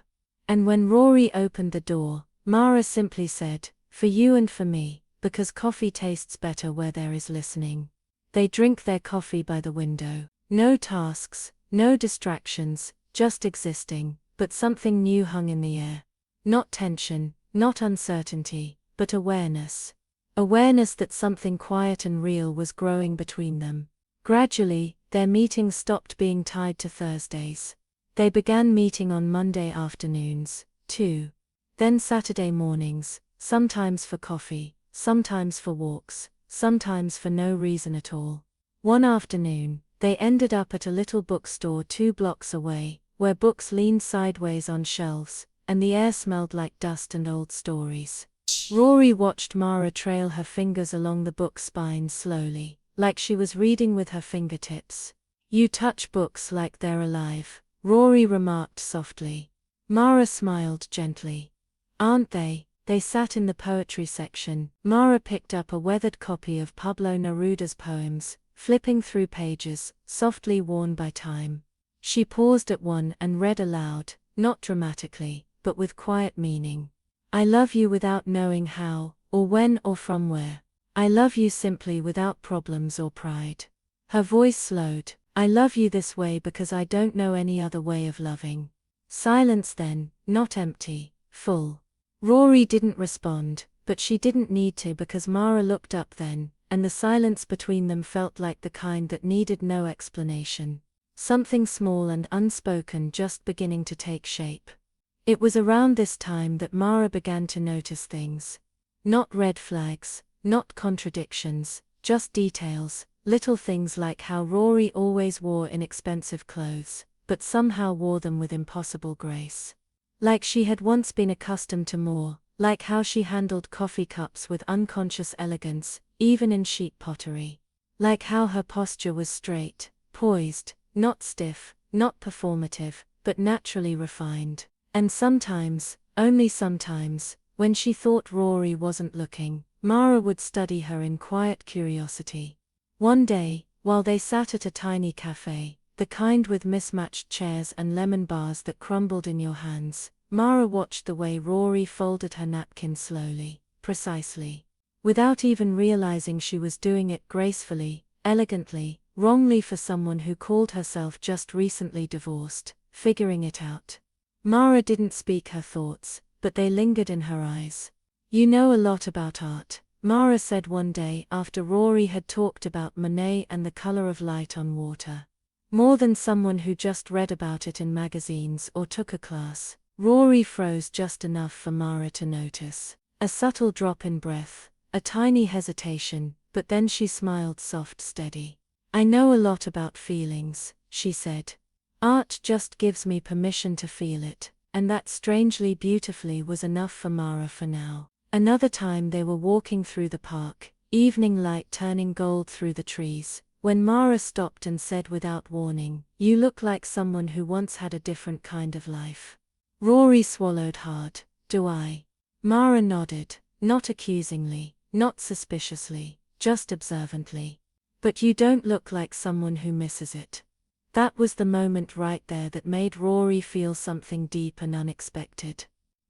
And when Rory opened the door, Mara simply said, for you and for me, because coffee tastes better where there is listening. They drink their coffee by the window. No tasks, no distractions, just existing, but something new hung in the air. Not tension, not uncertainty, but awareness. Awareness that something quiet and real was growing between them. Gradually, their meetings stopped being tied to Thursdays. They began meeting on Monday afternoons, too. Then Saturday mornings, sometimes for coffee, sometimes for walks, sometimes for no reason at all. One afternoon, they ended up at a little bookstore 2 blocks away, where books leaned sideways on shelves, and the air smelled like dust and old stories. Rory watched Mara trail her fingers along the book spine slowly, like she was reading with her fingertips. You touch books like they're alive, Rory remarked softly. Mara smiled gently. Aren't they? They sat in the poetry section. Mara picked up a weathered copy of Pablo Neruda's poems, flipping through pages, softly worn by time. She paused at one and read aloud, not dramatically, but with quiet meaning. I love you without knowing how, or when or from where. I love you simply without problems or pride. Her voice slowed. I love you this way because I don't know any other way of loving. Silence then, not empty, full. Rory didn't respond, but she didn't need to because Mara looked up then, and the silence between them felt like the kind that needed no explanation. Something small and unspoken just beginning to take shape. It was around this time that Mara began to notice things. Not red flags, not contradictions, just details, little things like how Rory always wore inexpensive clothes, but somehow wore them with impossible grace. Like she had once been accustomed to more, like how she handled coffee cups with unconscious elegance, even in sheet pottery. Like how her posture was straight, poised, not stiff, not performative, but naturally refined. And sometimes, only sometimes, when she thought Rory wasn't looking, Mara would study her in quiet curiosity. One day, while they sat at a tiny café, the kind with mismatched chairs and lemon bars that crumbled in your hands, Mara watched the way Rory folded her napkin slowly, precisely. without even realizing she was doing it gracefully, elegantly, wrongly for someone who called herself just recently divorced, figuring it out. Mara didn't speak her thoughts, but they lingered in her eyes. "You know a lot about art," Mara said one day after Rory had talked about Monet and the color of light on water. More than someone who just read about it in magazines or took a class. Rory froze just enough for Mara to notice. A subtle drop in breath, a tiny hesitation, but then she smiled soft, steady. "I know a lot about feelings," she said. "Art just gives me permission to feel it," and that strangely beautifully was enough for Mara for now. Another time they were walking through the park, evening light turning gold through the trees, when Mara stopped and said without warning, "You look like someone who once had a different kind of life." Rory swallowed hard. "Do I?" Mara nodded, not accusingly, not suspiciously, just observantly. "But you don't look like someone who misses it." That was the moment right there that made Rory feel something deep and unexpected.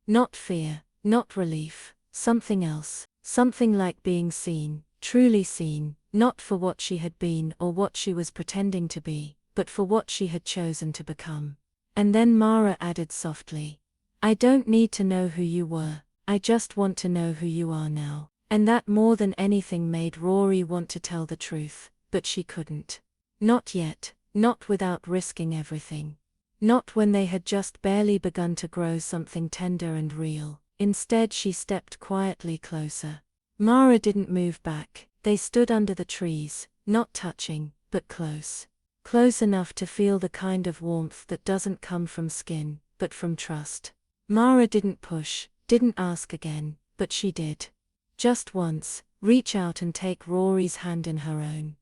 Not fear, not relief, something else, something like being seen, truly seen, not for what she had been or what she was pretending to be, but for what she had chosen to become. And then Mara added softly, "I don't need to know who you were, I just want to know who you are now." And that more than anything made Rory want to tell the truth, but she couldn't. Not yet, not without risking everything. Not when they had just barely begun to grow something tender and real. Instead she stepped quietly closer. Mara didn't move back. They stood under the trees, not touching, but close. Close enough to feel the kind of warmth that doesn't come from skin, but from trust. Mara didn't push, didn't ask again, but she did. Just once, reach out and take Rory's hand in her own.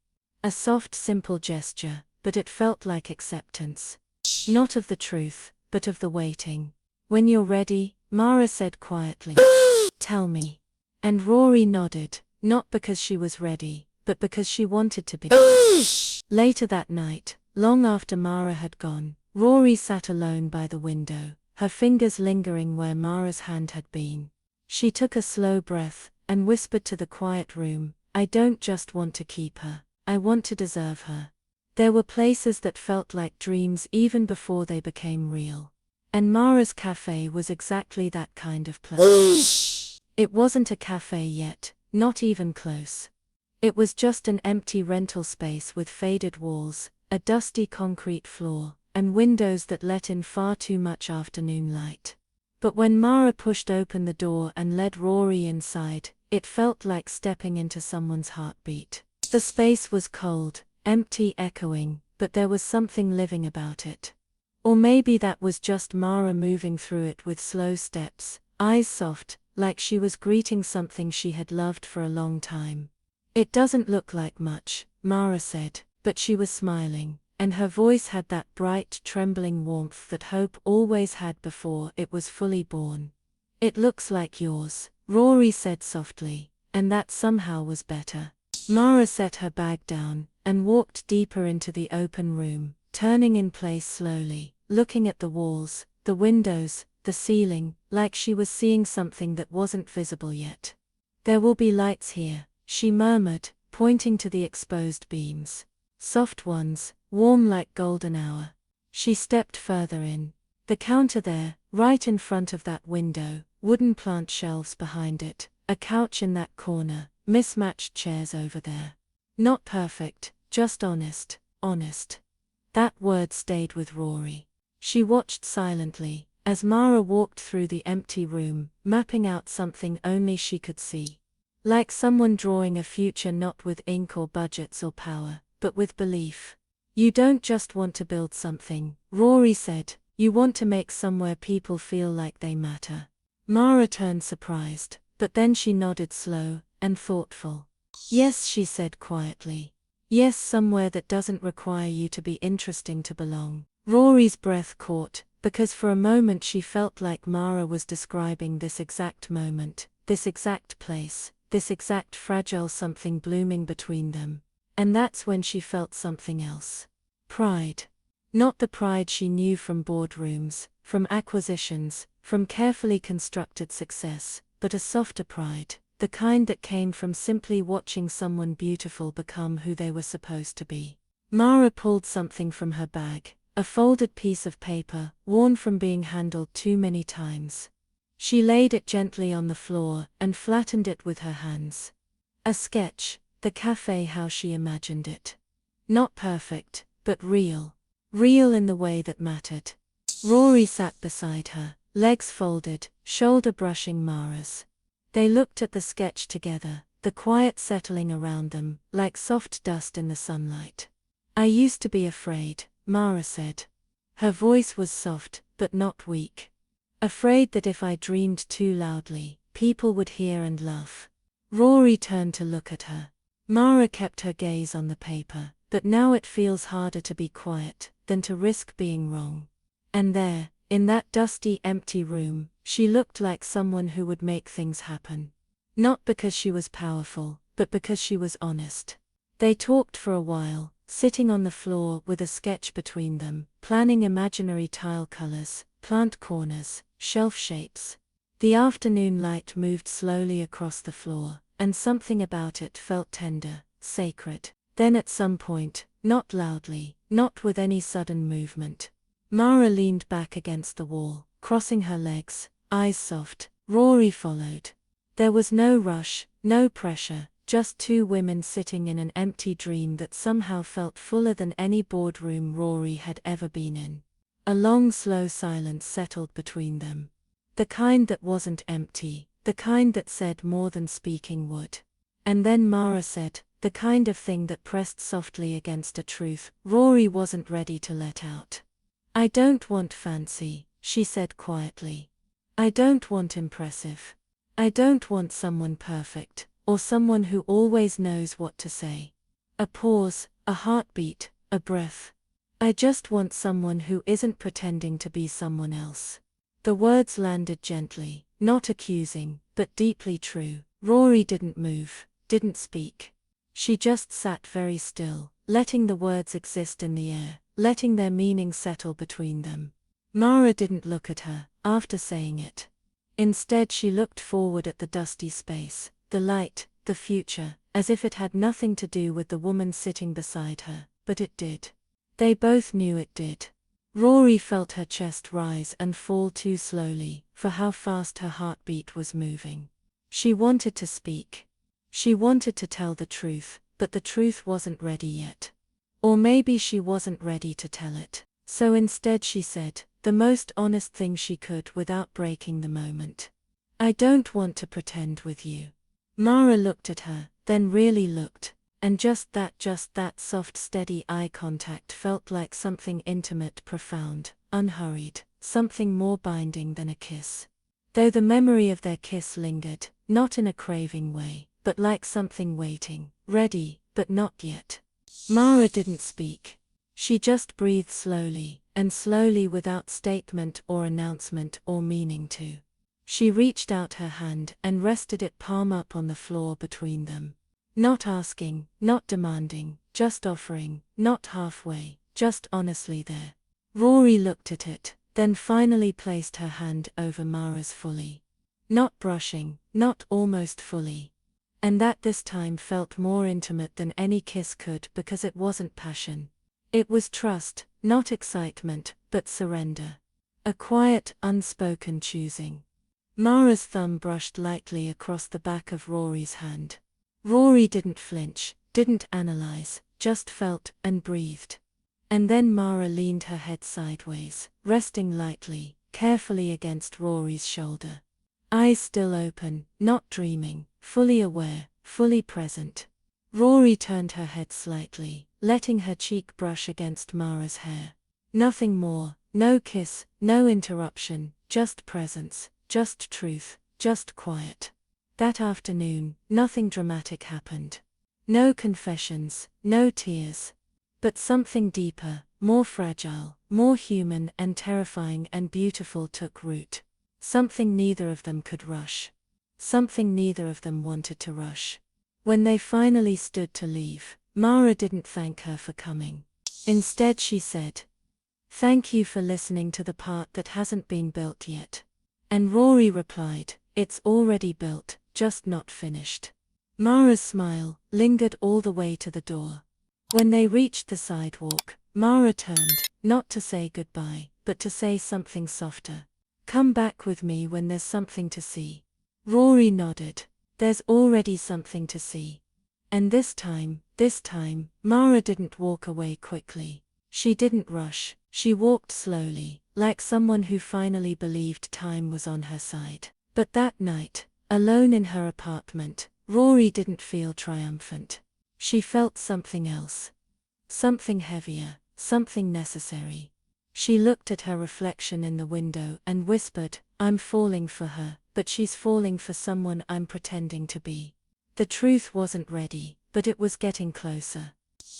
A soft, simple gesture, but it felt like acceptance. Not of the truth, but of the waiting. "When you're ready," Mara said quietly. "Tell me." And Rory nodded, not because she was ready, but because she wanted to be. Later that night, long after Mara had gone, Rory sat alone by the window, her fingers lingering where Mara's hand had been. She took a slow breath, and whispered to the quiet room, "I don't just want to keep her, I want to deserve her." There were places that felt like dreams even before they became real. And Mara's café was exactly that kind of place. It wasn't a café yet, not even close. It was just an empty rental space with faded walls, a dusty concrete floor, and windows that let in far too much afternoon light. But when Mara pushed open the door and led Rory inside, it felt like stepping into someone's heartbeat. The space was cold, empty, echoing, but there was something living about it. Or maybe that was just Mara moving through it with slow steps, eyes soft, like she was greeting something she had loved for a long time. "It doesn't look like much," Mara said, but she was smiling, and her voice had that bright, trembling warmth that hope always had before it was fully born. "It looks like yours," Rory said softly, and that somehow was better. Mara set her bag down, and walked deeper into the open room, turning in place slowly, looking at the walls, the windows, the ceiling, like she was seeing something that wasn't visible yet. "There will be lights here," she murmured, pointing to the exposed beams. "Soft ones, warm like golden hour." She stepped further in. The counter there, right in front of that window, wooden plant shelves behind it, a couch in that corner, mismatched chairs over there. Not perfect, just honest, honest. That word stayed with Rory. She watched silently, as Mara walked through the empty room, mapping out something only she could see. Like someone drawing a future not with ink or budgets or power, but with belief. "You don't just want to build something," Rory said, "you want to make somewhere people feel like they matter." Mara turned surprised, but then she nodded slow and thoughtful. "Yes," she said quietly. "Yes, somewhere that doesn't require you to be interesting to belong." Rory's breath caught, because for a moment she felt like Mara was describing this exact moment, this exact place, this exact fragile something blooming between them. And that's when she felt something else. Pride. Not the pride she knew from boardrooms, from acquisitions, from carefully constructed success, but a softer pride, the kind that came from simply watching someone beautiful become who they were supposed to be. Mara pulled something from her bag, a folded piece of paper, worn from being handled too many times. She laid it gently on the floor and flattened it with her hands. A sketch, the café how she imagined it. Not perfect, but real. Real in the way that mattered. Rory sat beside her, legs folded, shoulder brushing Mara's. They looked at the sketch together, the quiet settling around them, like soft dust in the sunlight. I used to be afraid, Mara said. Her voice was soft, but not weak. Afraid that if I dreamed too loudly, people would hear and laugh. Rory turned to look at her. Mara kept her gaze on the paper, but now it feels harder to be quiet than to risk being wrong. And there, in that dusty, empty room, she looked like someone who would make things happen. Not because she was powerful, but because she was honest. They talked for a while, sitting on the floor with a sketch between them, planning imaginary tile colors, plant corners, shelf shapes. The afternoon light moved slowly across the floor, and something about it felt tender, sacred. Then at some point, not loudly, not with any sudden movement, Mara leaned back against the wall, crossing her legs, eyes soft. Rory followed. There was no rush, no pressure, just two women sitting in an empty dream that somehow felt fuller than any boardroom Rory had ever been in. A long, slow silence settled between them. The kind that wasn't empty, the kind that said more than speaking would. And then Mara said, the kind of thing that pressed softly against a truth Rory wasn't ready to let out. I don't want fancy, she said quietly. I don't want impressive. I don't want someone perfect, or someone who always knows what to say. A pause, a heartbeat, a breath. I just want someone who isn't pretending to be someone else. The words landed gently, not accusing, but deeply true. Rory didn't move, didn't speak. She just sat very still, letting the words exist in the air, letting their meaning settle between them. Mara didn't look at her, after saying it. Instead she looked forward at the dusty space, the light, the future, as if it had nothing to do with the woman sitting beside her, but it did. They both knew it did. Rory felt her chest rise and fall too slowly, for how fast her heartbeat was moving. She wanted to speak. She wanted to tell the truth, but the truth wasn't ready yet. Or maybe she wasn't ready to tell it. So instead she said, the most honest thing she could without breaking the moment. I don't want to pretend with you. Mara looked at her, then really looked, and just that soft steady eye contact felt like something intimate, profound, unhurried, something more binding than a kiss. Though the memory of their kiss lingered, not in a craving way, but like something waiting, ready, but not yet. Mara didn't speak. She just breathed slowly, and slowly without statement or announcement or meaning to. She reached out her hand and rested it palm up on the floor between them. Not asking, not demanding, just offering, not halfway, just honestly there. Rory looked at it, then finally placed her hand over Mara's fully. Not brushing, not almost fully. And that this time felt more intimate than any kiss could because it wasn't passion. It was trust, not excitement, but surrender. A quiet, unspoken choosing. Mara's thumb brushed lightly across the back of Rory's hand. Rory didn't flinch, didn't analyze, just felt and breathed. And then Mara leaned her head sideways, resting lightly, carefully against Rory's shoulder. Eyes still open, not dreaming, fully aware, fully present. Rory turned her head slightly, letting her cheek brush against Mara's hair. Nothing more, no kiss, no interruption, just presence, just truth, just quiet. That afternoon, nothing dramatic happened. No confessions, no tears. But something deeper, more fragile, more human and terrifying and beautiful took root. Something neither of them could rush. Something neither of them wanted to rush. When they finally stood to leave, Mara didn't thank her for coming. Instead she said, "Thank you for listening to the part that hasn't been built yet." And Rory replied, "It's already built, just not finished. Mara's smile lingered all the way to the door. When they reached the sidewalk, Mara turned, not to say goodbye, but to say something softer. "Come back with me when there's something to see." Rory nodded. "There's already something to see." And this time, Mara didn't walk away quickly. She didn't rush, she walked slowly, like someone who finally believed time was on her side. But that night, alone in her apartment, Rory didn't feel triumphant. She felt something else. Something heavier, something necessary. She looked at her reflection in the window and whispered, "I'm falling for her, but she's falling for someone I'm pretending to be." The truth wasn't ready, but it was getting closer.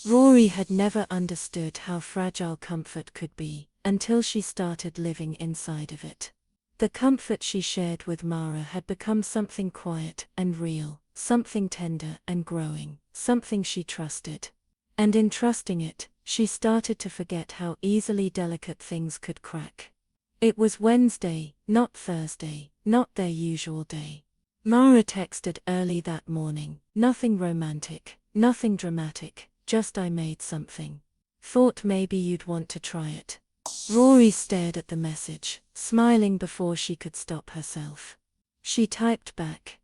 Rory had never understood how fragile comfort could be, until she started living inside of it. The comfort she shared with Mara had become something quiet and real, something tender and growing, something she trusted. And in trusting it, she started to forget how easily delicate things could crack. It was Wednesday, not Thursday, not their usual day. Mara texted early that morning, "Nothing romantic, nothing dramatic, just I made something. Thought maybe you'd want to try it." Rory stared at the message, smiling before she could stop herself. She typed back,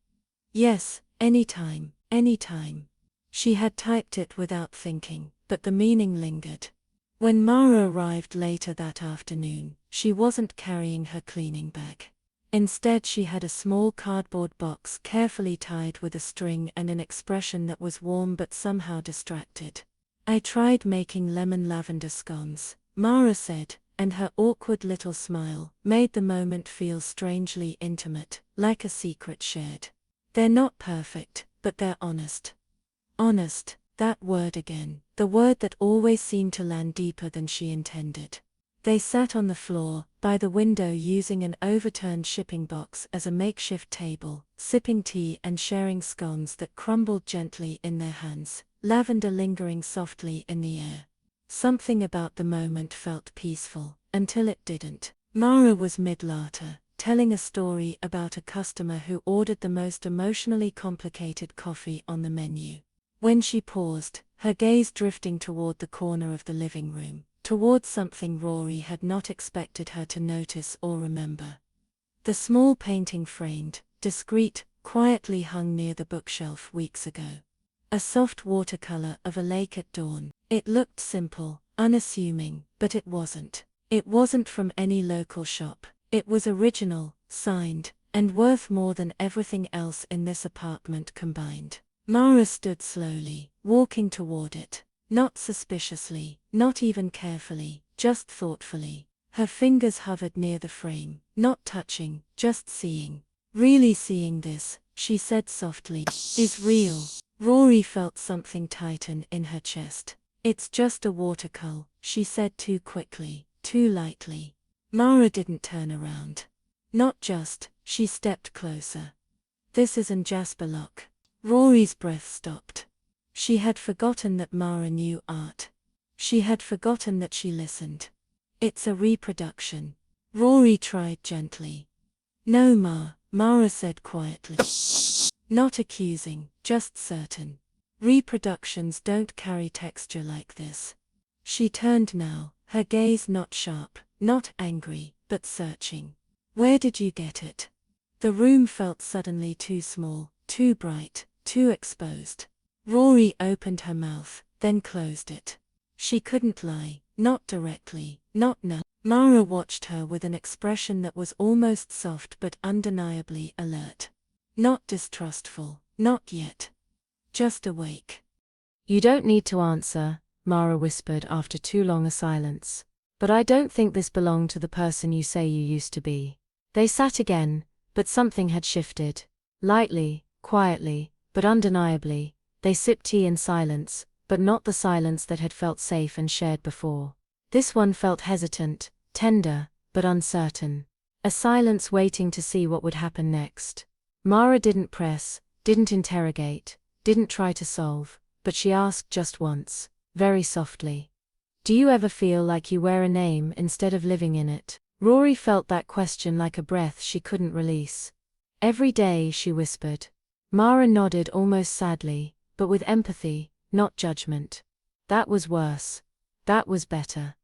"Yes, anytime, anytime." She had typed it without thinking, but the meaning lingered. When Mara arrived later that afternoon, she wasn't carrying her cleaning bag. Instead, she had a small cardboard box carefully tied with a string and an expression that was warm but somehow distracted. "I tried making lemon lavender scones," Mara said, and her awkward little smile made the moment feel strangely intimate, like a secret shared. "They're not perfect, but they're honest." Honest, that word again, the word that always seemed to land deeper than she intended. They sat on the floor, by the window, using an overturned shipping box as a makeshift table, sipping tea and sharing scones that crumbled gently in their hands, lavender lingering softly in the air. Something about the moment felt peaceful, until it didn't. Mara was mid-latte, telling a story about a customer who ordered the most emotionally complicated coffee on the menu. When she paused, her gaze drifting toward the corner of the living room, towards something Rory had not expected her to notice or remember. The small painting framed, discreet, quietly hung near the bookshelf weeks ago. A soft watercolor of a lake at dawn. It looked simple, unassuming, but it wasn't. It wasn't from any local shop. It was original, signed, and worth more than everything else in this apartment combined. Mara stood slowly, walking toward it. Not suspiciously, not even carefully, just thoughtfully. Her fingers hovered near the frame, not touching, just seeing. "Really seeing this," she said softly, "is real." Rory felt something tighten in her chest. "It's just a watercolor," she said too quickly, too lightly. Mara didn't turn around. "Not just," she stepped closer. "This isn't Jasper Lock." Rory's breath stopped. She had forgotten that Mara knew art. She had forgotten that she listened. "It's a reproduction." Rory tried gently. "No, Mara said quietly. Not accusing, just certain. Reproductions don't carry texture like this." She turned now, her gaze not sharp, not angry, but searching. "Where did you get it?" The room felt suddenly too small, too bright, too exposed. Rory opened her mouth, then closed it. She couldn't lie, not directly, not now. Mara watched her with an expression that was almost soft but undeniably alert. Not distrustful, not yet. Just awake. "You don't need to answer," Mara whispered after too long a silence. "But I don't think this belonged to the person you say you used to be." They sat again, but something had shifted. Lightly, quietly, but undeniably, they sipped tea in silence, but not the silence that had felt safe and shared before. This one felt hesitant, tender, but uncertain. A silence waiting to see what would happen next. Mara didn't press, didn't interrogate, didn't try to solve, but she asked just once, very softly. "Do you ever feel like you wear a name instead of living in it?" Rory felt that question like a breath she couldn't release. "Every day," she whispered. Mara nodded almost sadly, but with empathy, not judgment. That was worse. That was better.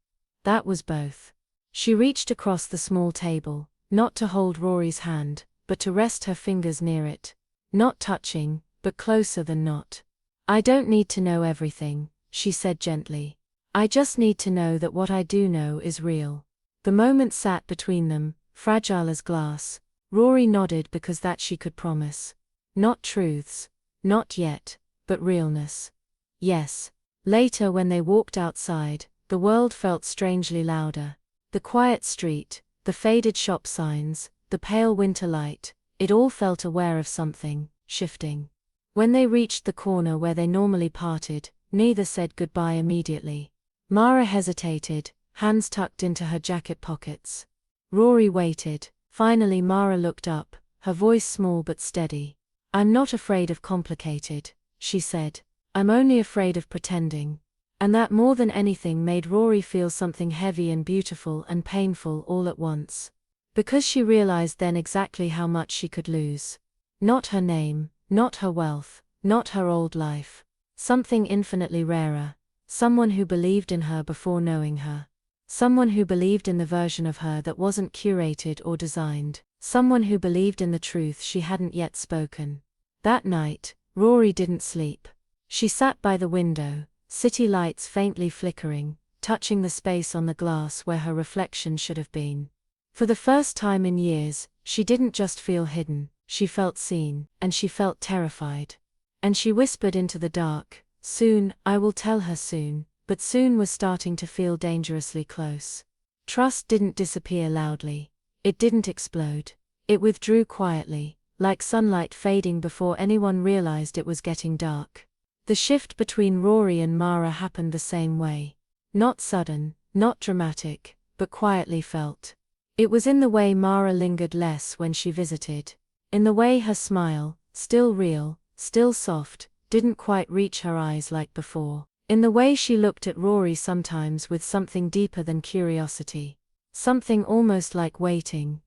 That was both. She reached across the small table, not to hold Rory's hand, but to rest her fingers near it. Not touching, but closer than not. I don't need to know everything, she said gently. I just need to know that what I do know is real. The moment sat between them, fragile as glass. Rory nodded because that she could promise. Not truths. Not yet, but realness. Yes. Later when they walked outside, the world felt strangely louder. The quiet street, the faded shop signs, the pale winter light, it all felt aware of something, shifting. When they reached the corner where they normally parted, neither said goodbye immediately. Mara hesitated, hands tucked into her jacket pockets. Rory waited. Finally Mara looked up, her voice small but steady. I'm not afraid of complicated, she said. I'm only afraid of pretending. And that more than anything made Rory feel something heavy and beautiful and painful all at once. Because she realized then exactly how much she could lose. Not her name, not her wealth, not her old life. Something infinitely rarer. Someone who believed in her before knowing her. Someone who believed in the version of her that wasn't curated or designed. Someone who believed in the truth she hadn't yet spoken. That night, Rory didn't sleep. She sat by the window, city lights faintly flickering, touching the space on the glass where her reflection should have been. For the first time in years, she didn't just feel hidden, she felt seen, and she felt terrified. And she whispered into the dark, soon, I will tell her soon, but soon was starting to feel dangerously close. Trust didn't disappear loudly. It didn't explode. It withdrew quietly, like sunlight fading before anyone realized it was getting dark. The shift between Rory and Mara happened the same way. Not sudden, not dramatic, but quietly felt. It was in the way Mara lingered less when she visited. In the way her smile, still real, still soft, didn't quite reach her eyes like before. In the way she looked at Rory sometimes with something deeper than curiosity. Something almost like waiting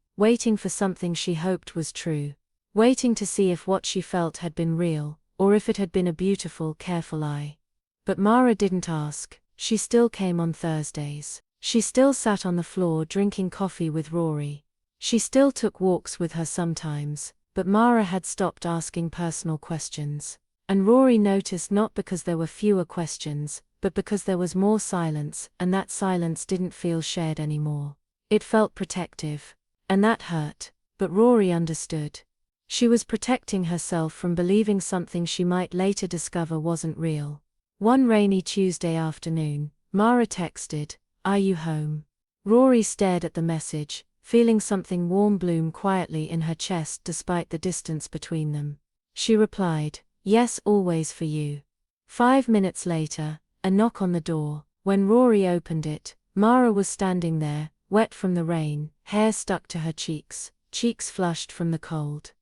for something she hoped was true. Waiting to see if what she felt had been real, or if it had been a beautiful, careful lie. But Mara didn't ask. She still came on Thursdays. She still sat on the floor drinking coffee with Rory. She still took walks with her sometimes, but Mara had stopped asking personal questions. And Rory noticed not because there were fewer questions, but because there was more silence, and that silence didn't feel shared anymore. It felt protective. And that hurt, but Rory understood. She was protecting herself from believing something she might later discover wasn't real. One rainy Tuesday afternoon, Mara texted, "Are you home?" Rory stared at the message, feeling something warm bloom quietly in her chest despite the distance between them. She replied, "Yes, always for you." 5 minutes later, a knock on the door. When Rory opened it, Mara was standing there, wet from the rain, hair stuck to her cheeks flushed from the cold.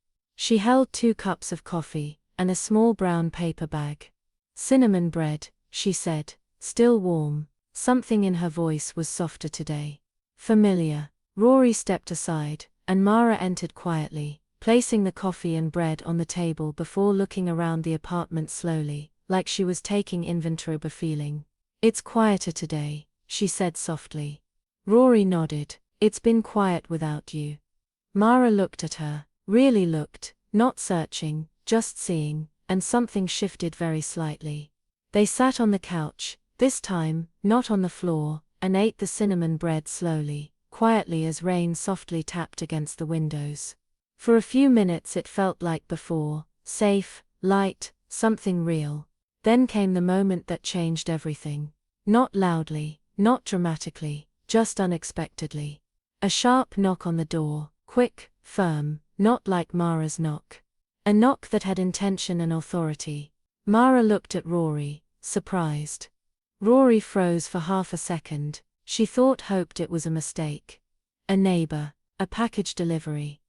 She held 2 cups of coffee, and a small brown paper bag. "Cinnamon bread," she said, still warm. Something in her voice was softer today. Familiar. Rory stepped aside, and Mara entered quietly, placing the coffee and bread on the table before looking around the apartment slowly, like she was taking inventory of a feeling. "It's quieter today," she said softly. Rory nodded. "It's been quiet without you." Mara looked at her, really looked, not searching, just seeing, and something shifted very slightly. They sat on the couch, this time, not on the floor, and ate the cinnamon bread slowly, quietly as rain softly tapped against the windows. For a few minutes it felt like before, safe, light, something real. Then came the moment that changed everything. Not loudly, not dramatically, just unexpectedly. A sharp knock on the door, quick, firm, not like Mara's knock. A knock that had intention and authority. Mara looked at Rory, surprised. Rory froze for half a second. She hoped it was a mistake. A neighbor, a package delivery.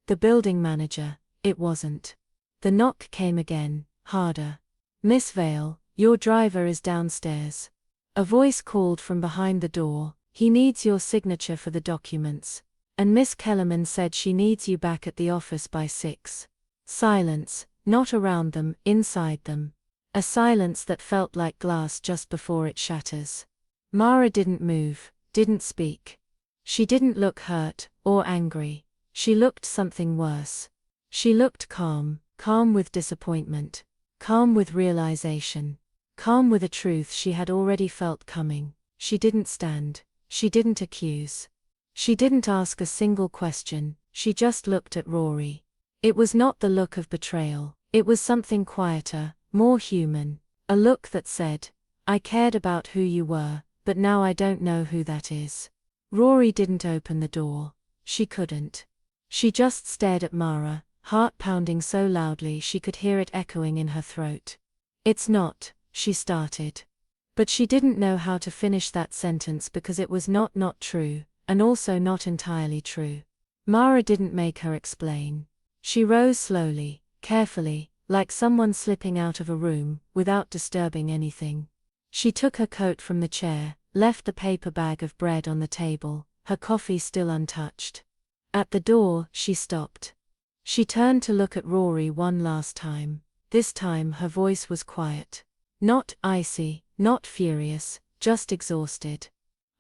The building manager, it wasn't. The knock came again, harder. "Miss Vale, your driver is downstairs." A voice called from behind the door, "He needs your signature for the documents. And Miss Kellerman said she needs you back at the office by 6. Silence, not around them, inside them. A silence that felt like glass just before it shatters. Mara didn't move, didn't speak. She didn't look hurt or angry. She looked something worse. She looked calm, calm with disappointment, calm with realization, calm with a truth she had already felt coming. She didn't stand. She didn't accuse. She didn't ask a single question, she just looked at Rory. It was not the look of betrayal, it was something quieter, more human. A look that said, I cared about who you were, but now I don't know who that is. Rory didn't open the door. She couldn't. She just stared at Mara, heart pounding so loudly she could hear it echoing in her throat. It's not, she started. But she didn't know how to finish that sentence because it was not true, and also not entirely true. Mara didn't make her explain. She rose slowly, carefully, like someone slipping out of a room, without disturbing anything. She took her coat from the chair, left the paper bag of bread on the table, her coffee still untouched. At the door, she stopped. She turned to look at Rory one last time. This time her voice was quiet. Not icy, not furious, just exhausted.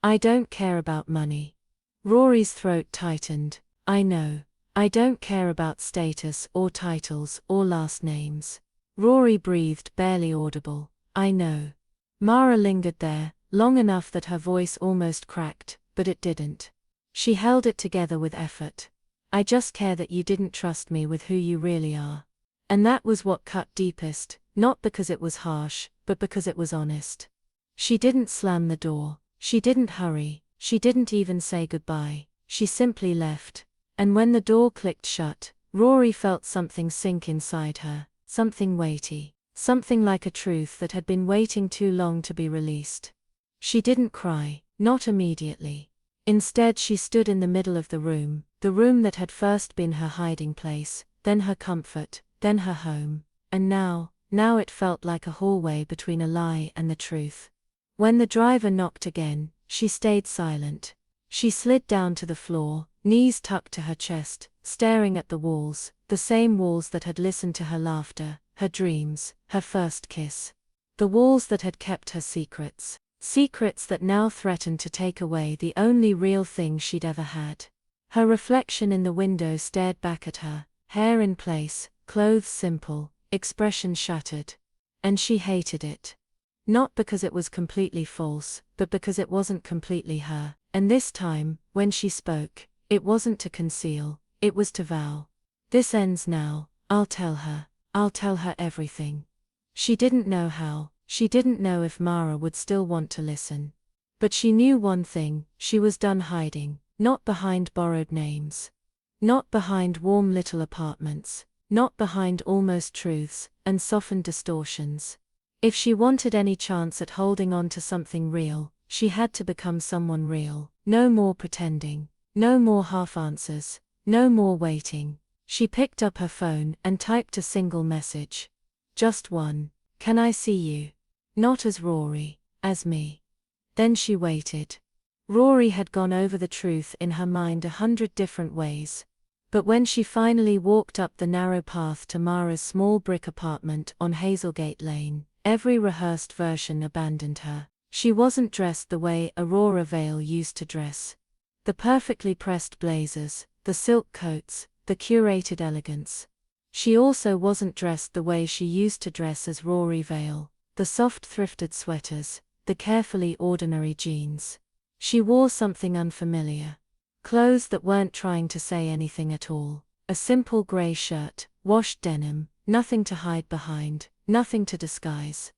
I don't care about money. Rory's throat tightened. I know. I don't care about status or titles or last names. Rory breathed, barely audible. I know. Mara lingered there, long enough that her voice almost cracked, but it didn't. She held it together with effort. I just care that you didn't trust me with who you really are. And that was what cut deepest, not because it was harsh, but because it was honest. She didn't slam the door. She didn't hurry. She didn't even say goodbye. She simply left. And when the door clicked shut, Rory felt something sink inside her, something weighty, something like a truth that had been waiting too long to be released. She didn't cry, not immediately. Instead she stood in the middle of the room that had first been her hiding place, then her comfort, then her home, and now it felt like a hallway between a lie and the truth. When the driver knocked again, she stayed silent. She slid down to the floor, knees tucked to her chest, staring at the walls, the same walls that had listened to her laughter, her dreams, her first kiss. The walls that had kept her secrets. Secrets that now threatened to take away the only real thing she'd ever had. Her reflection in the window stared back at her, hair in place, clothes simple, expression shattered. And she hated it. Not because it was completely false, but because it wasn't completely her. And this time, when she spoke, it wasn't to conceal, it was to vow. This ends now, I'll tell her everything. She didn't know how, she didn't know if Mara would still want to listen. But she knew one thing, she was done hiding, not behind borrowed names. Not behind warm little apartments, not behind almost truths, and softened distortions. If she wanted any chance at holding on to something real, she had to become someone real. No more pretending, no more half answers, no more waiting. She picked up her phone and typed a single message. Just one. Can I see you? Not as Rory, as me. Then she waited. Rory had gone over the truth in her mind 100 different ways. But when she finally walked up the narrow path to Mara's small brick apartment on Hazelgate Lane, every rehearsed version abandoned her. She wasn't dressed the way Aurora Vale used to dress. The perfectly pressed blazers, the silk coats, the curated elegance. She also wasn't dressed the way she used to dress as Rory Vale, the soft thrifted sweaters, the carefully ordinary jeans. She wore something unfamiliar. Clothes that weren't trying to say anything at all. A simple grey shirt, washed denim, nothing to hide behind, nothing to disguise.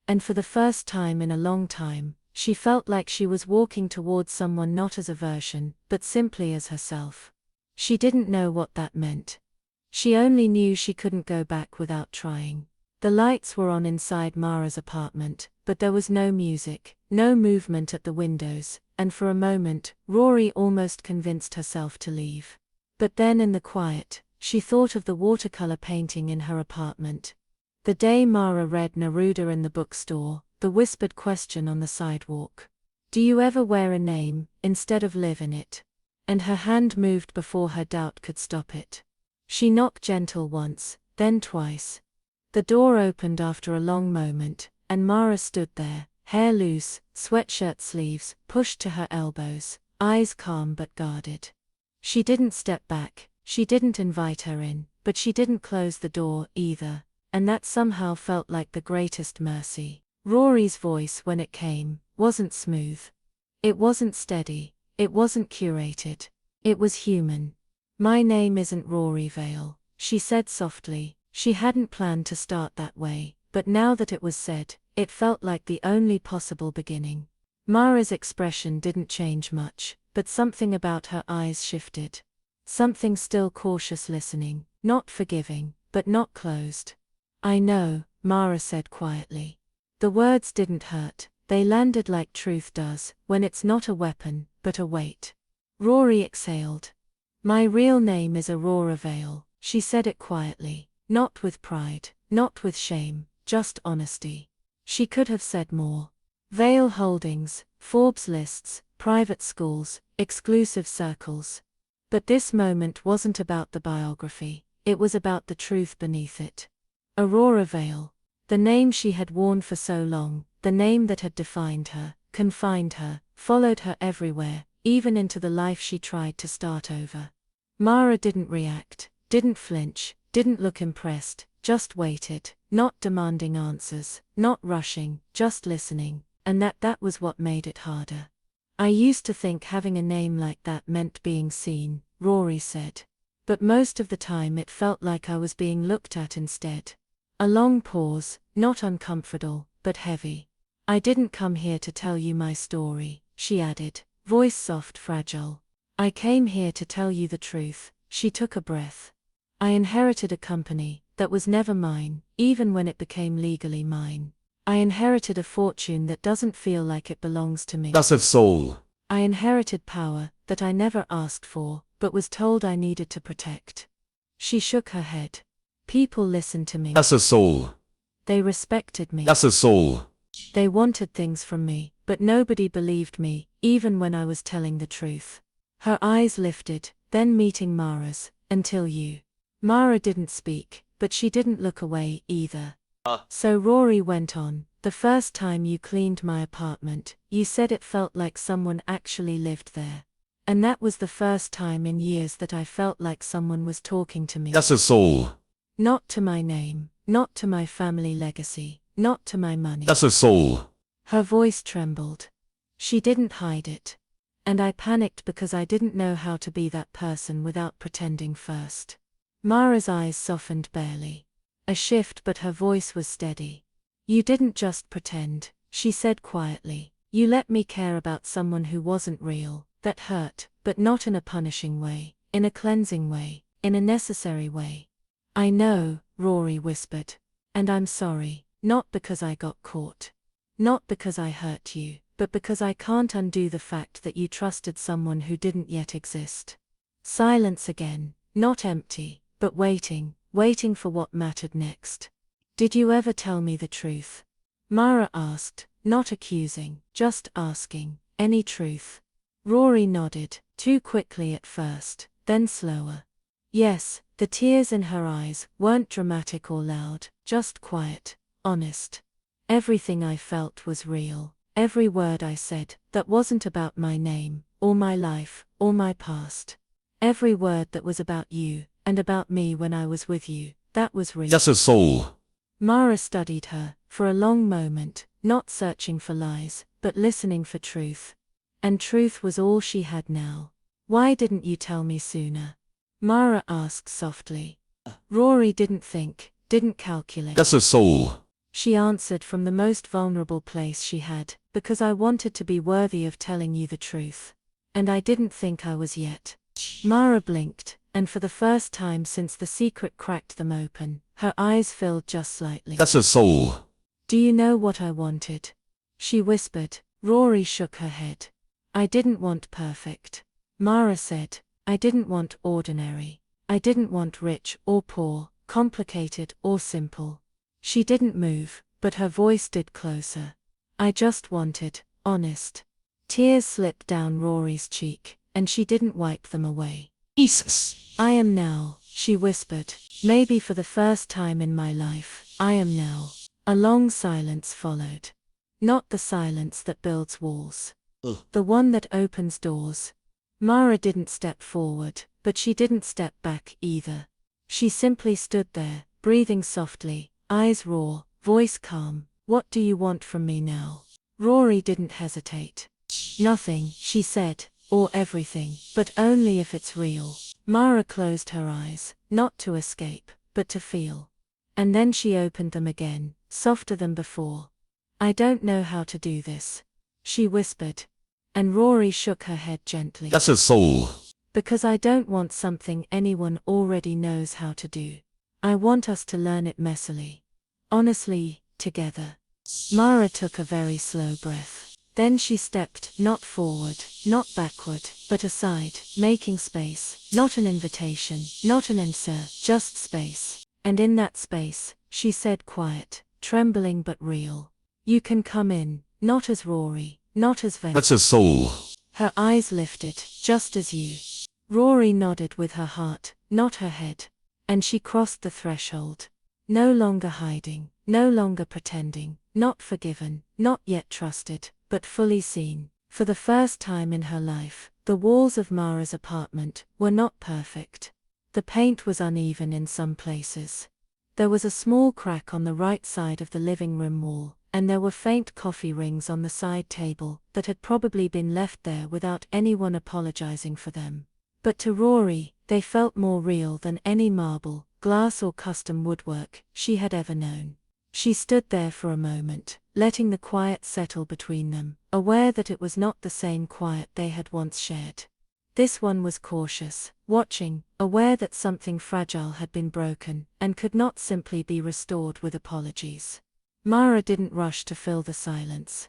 And for the first time in a long time, she felt like she was walking towards someone not as a version, but simply as herself. She didn't know what that meant. She only knew she couldn't go back without trying. The lights were on inside Mara's apartment, but there was no music, no movement at the windows, and for a moment, Rory almost convinced herself to leave. But then in the quiet, she thought of the watercolor painting in her apartment. The day Mara read Neruda in the bookstore, the whispered question on the sidewalk. Do you ever wear a name, instead of live in it? And her hand moved before her doubt could stop it. She knocked gentle once, then twice. The door opened after a long moment, and Mara stood there, hair loose, sweatshirt sleeves pushed to her elbows, eyes calm but guarded. She didn't step back, she didn't invite her in, but she didn't close the door either, and that somehow felt like the greatest mercy. Rory's voice, when it came, wasn't smooth. It wasn't steady, it wasn't curated. It was human. "My name isn't Rory Vale," she said softly. She hadn't planned to start that way, but now that it was said, it felt like the only possible beginning. Mara's expression didn't change much, but something about her eyes shifted. Something still cautious, listening, not forgiving, but not closed. "I know," Mara said quietly. The words didn't hurt, they landed like truth does, when it's not a weapon, but a weight. Rory exhaled. "My real name is Aurora Vale," she said it quietly, not with pride, not with shame, just honesty. She could have said more. Vale holdings, Forbes lists, private schools, exclusive circles. But this moment wasn't about the biography, it was about the truth beneath it. Aurora Vale. The name she had worn for so long, the name that had defined her, confined her, followed her everywhere, even into the life she tried to start over. Mara didn't react, didn't flinch, didn't look impressed, just waited, not demanding answers, not rushing, just listening, and that was what made it harder. "I used to think having a name like that meant being seen," Rory said. "But most of the time it felt like I was being looked at instead." A long pause, not uncomfortable, but heavy. "I didn't come here to tell you my story," she added, voice soft, fragile. "I came here to tell you the truth." She took a breath. "I inherited a company that was never mine, even when it became legally mine. I inherited a fortune that doesn't feel like it belongs to me. That's a soul. I inherited power that I never asked for, but was told I needed to protect." She shook her head. "People listened to me. That's a soul. They respected me. That's a soul. They wanted things from me, but nobody believed me, even when I was telling the truth." Her eyes lifted, then meeting Mara's, "Until you." Mara didn't speak, but she didn't look away either. "So Rory went on, the first time you cleaned my apartment, you said it felt like someone actually lived there. And that was the first time in years that I felt like someone was talking to me. That's a soul. Not to my name, not to my family legacy, not to my money." That's a soul. Her voice trembled. She didn't hide it. "And I panicked because I didn't know how to be that person without pretending first." Mara's eyes softened barely. A shift, but her voice was steady. "You didn't just pretend," she said quietly. "You let me care about someone who wasn't real, that hurt, but not in a punishing way, in a cleansing way, in a necessary way." "I know," Rory whispered. "And I'm sorry, not because I got caught. Not because I hurt you, but because I can't undo the fact that you trusted someone who didn't yet exist." Silence again, not empty, but waiting, waiting for what mattered next. "Did you ever tell me the truth?" Mara asked, not accusing, just asking. "Any truth?" Rory nodded, too quickly at first, then slower. "Yes." The tears in her eyes weren't dramatic or loud, just quiet, honest. "Everything I felt was real. Every word I said that wasn't about my name, or my life, or my past. Every word that was about you, and about me when I was with you, that was real." That's a soul. Mara studied her, for a long moment, not searching for lies, but listening for truth. And truth was all she had now. "Why didn't you tell me sooner?" Mara asked softly. Rory didn't think, didn't calculate. That's a soul. She answered from the most vulnerable place she had, "Because I wanted to be worthy of telling you the truth. And I didn't think I was yet." Mara blinked, and for the first time since the secret cracked them open, her eyes filled just slightly. That's a soul. "Do you know what I wanted?" she whispered. Rory shook her head. "I didn't want perfect." Mara said, "I didn't want ordinary. I didn't want rich or poor, complicated or simple." She didn't move, but her voice did closer. "I just wanted, honest." Tears slipped down Rory's cheek, and she didn't wipe them away. Jesus. "I am now," she whispered. Maybe for the first time in my life, I am now. A long silence followed. Not the silence that builds walls. The one that opens doors. Mara didn't step forward, but she didn't step back either. She simply stood there, breathing softly, eyes raw, voice calm. What do you want from me now? Rory didn't hesitate. Nothing, she said, or everything, but only if it's real. Mara closed her eyes, not to escape, but to feel. And then she opened them again, softer than before. I don't know how to do this, she whispered. And Rory shook her head gently. That's a soul. Because I don't want something anyone already knows how to do. I want us to learn it messily. Honestly, together. Mara took a very slow breath. Then she stepped, not forward, not backward, but aside, making space. Not an invitation, not an answer, just space. And in that space, she said quiet, trembling but real. You can come in, not as Rory, not as Ven. That's a soul. Her eyes lifted, just as you. Rory nodded with her heart, not her head. And she crossed the threshold. No longer hiding, no longer pretending, not forgiven, not yet trusted, but fully seen. For the first time in her life, the walls of Mara's apartment were not perfect. The paint was uneven in some places. There was a small crack on the right side of the living room wall, and there were faint coffee rings on the side table that had probably been left there without anyone apologizing for them. But to Rory, they felt more real than any marble, glass or custom woodwork she had ever known. She stood there for a moment, letting the quiet settle between them, aware that it was not the same quiet they had once shared. This one was cautious, watching, aware that something fragile had been broken and could not simply be restored with apologies. Mara didn't rush to fill the silence.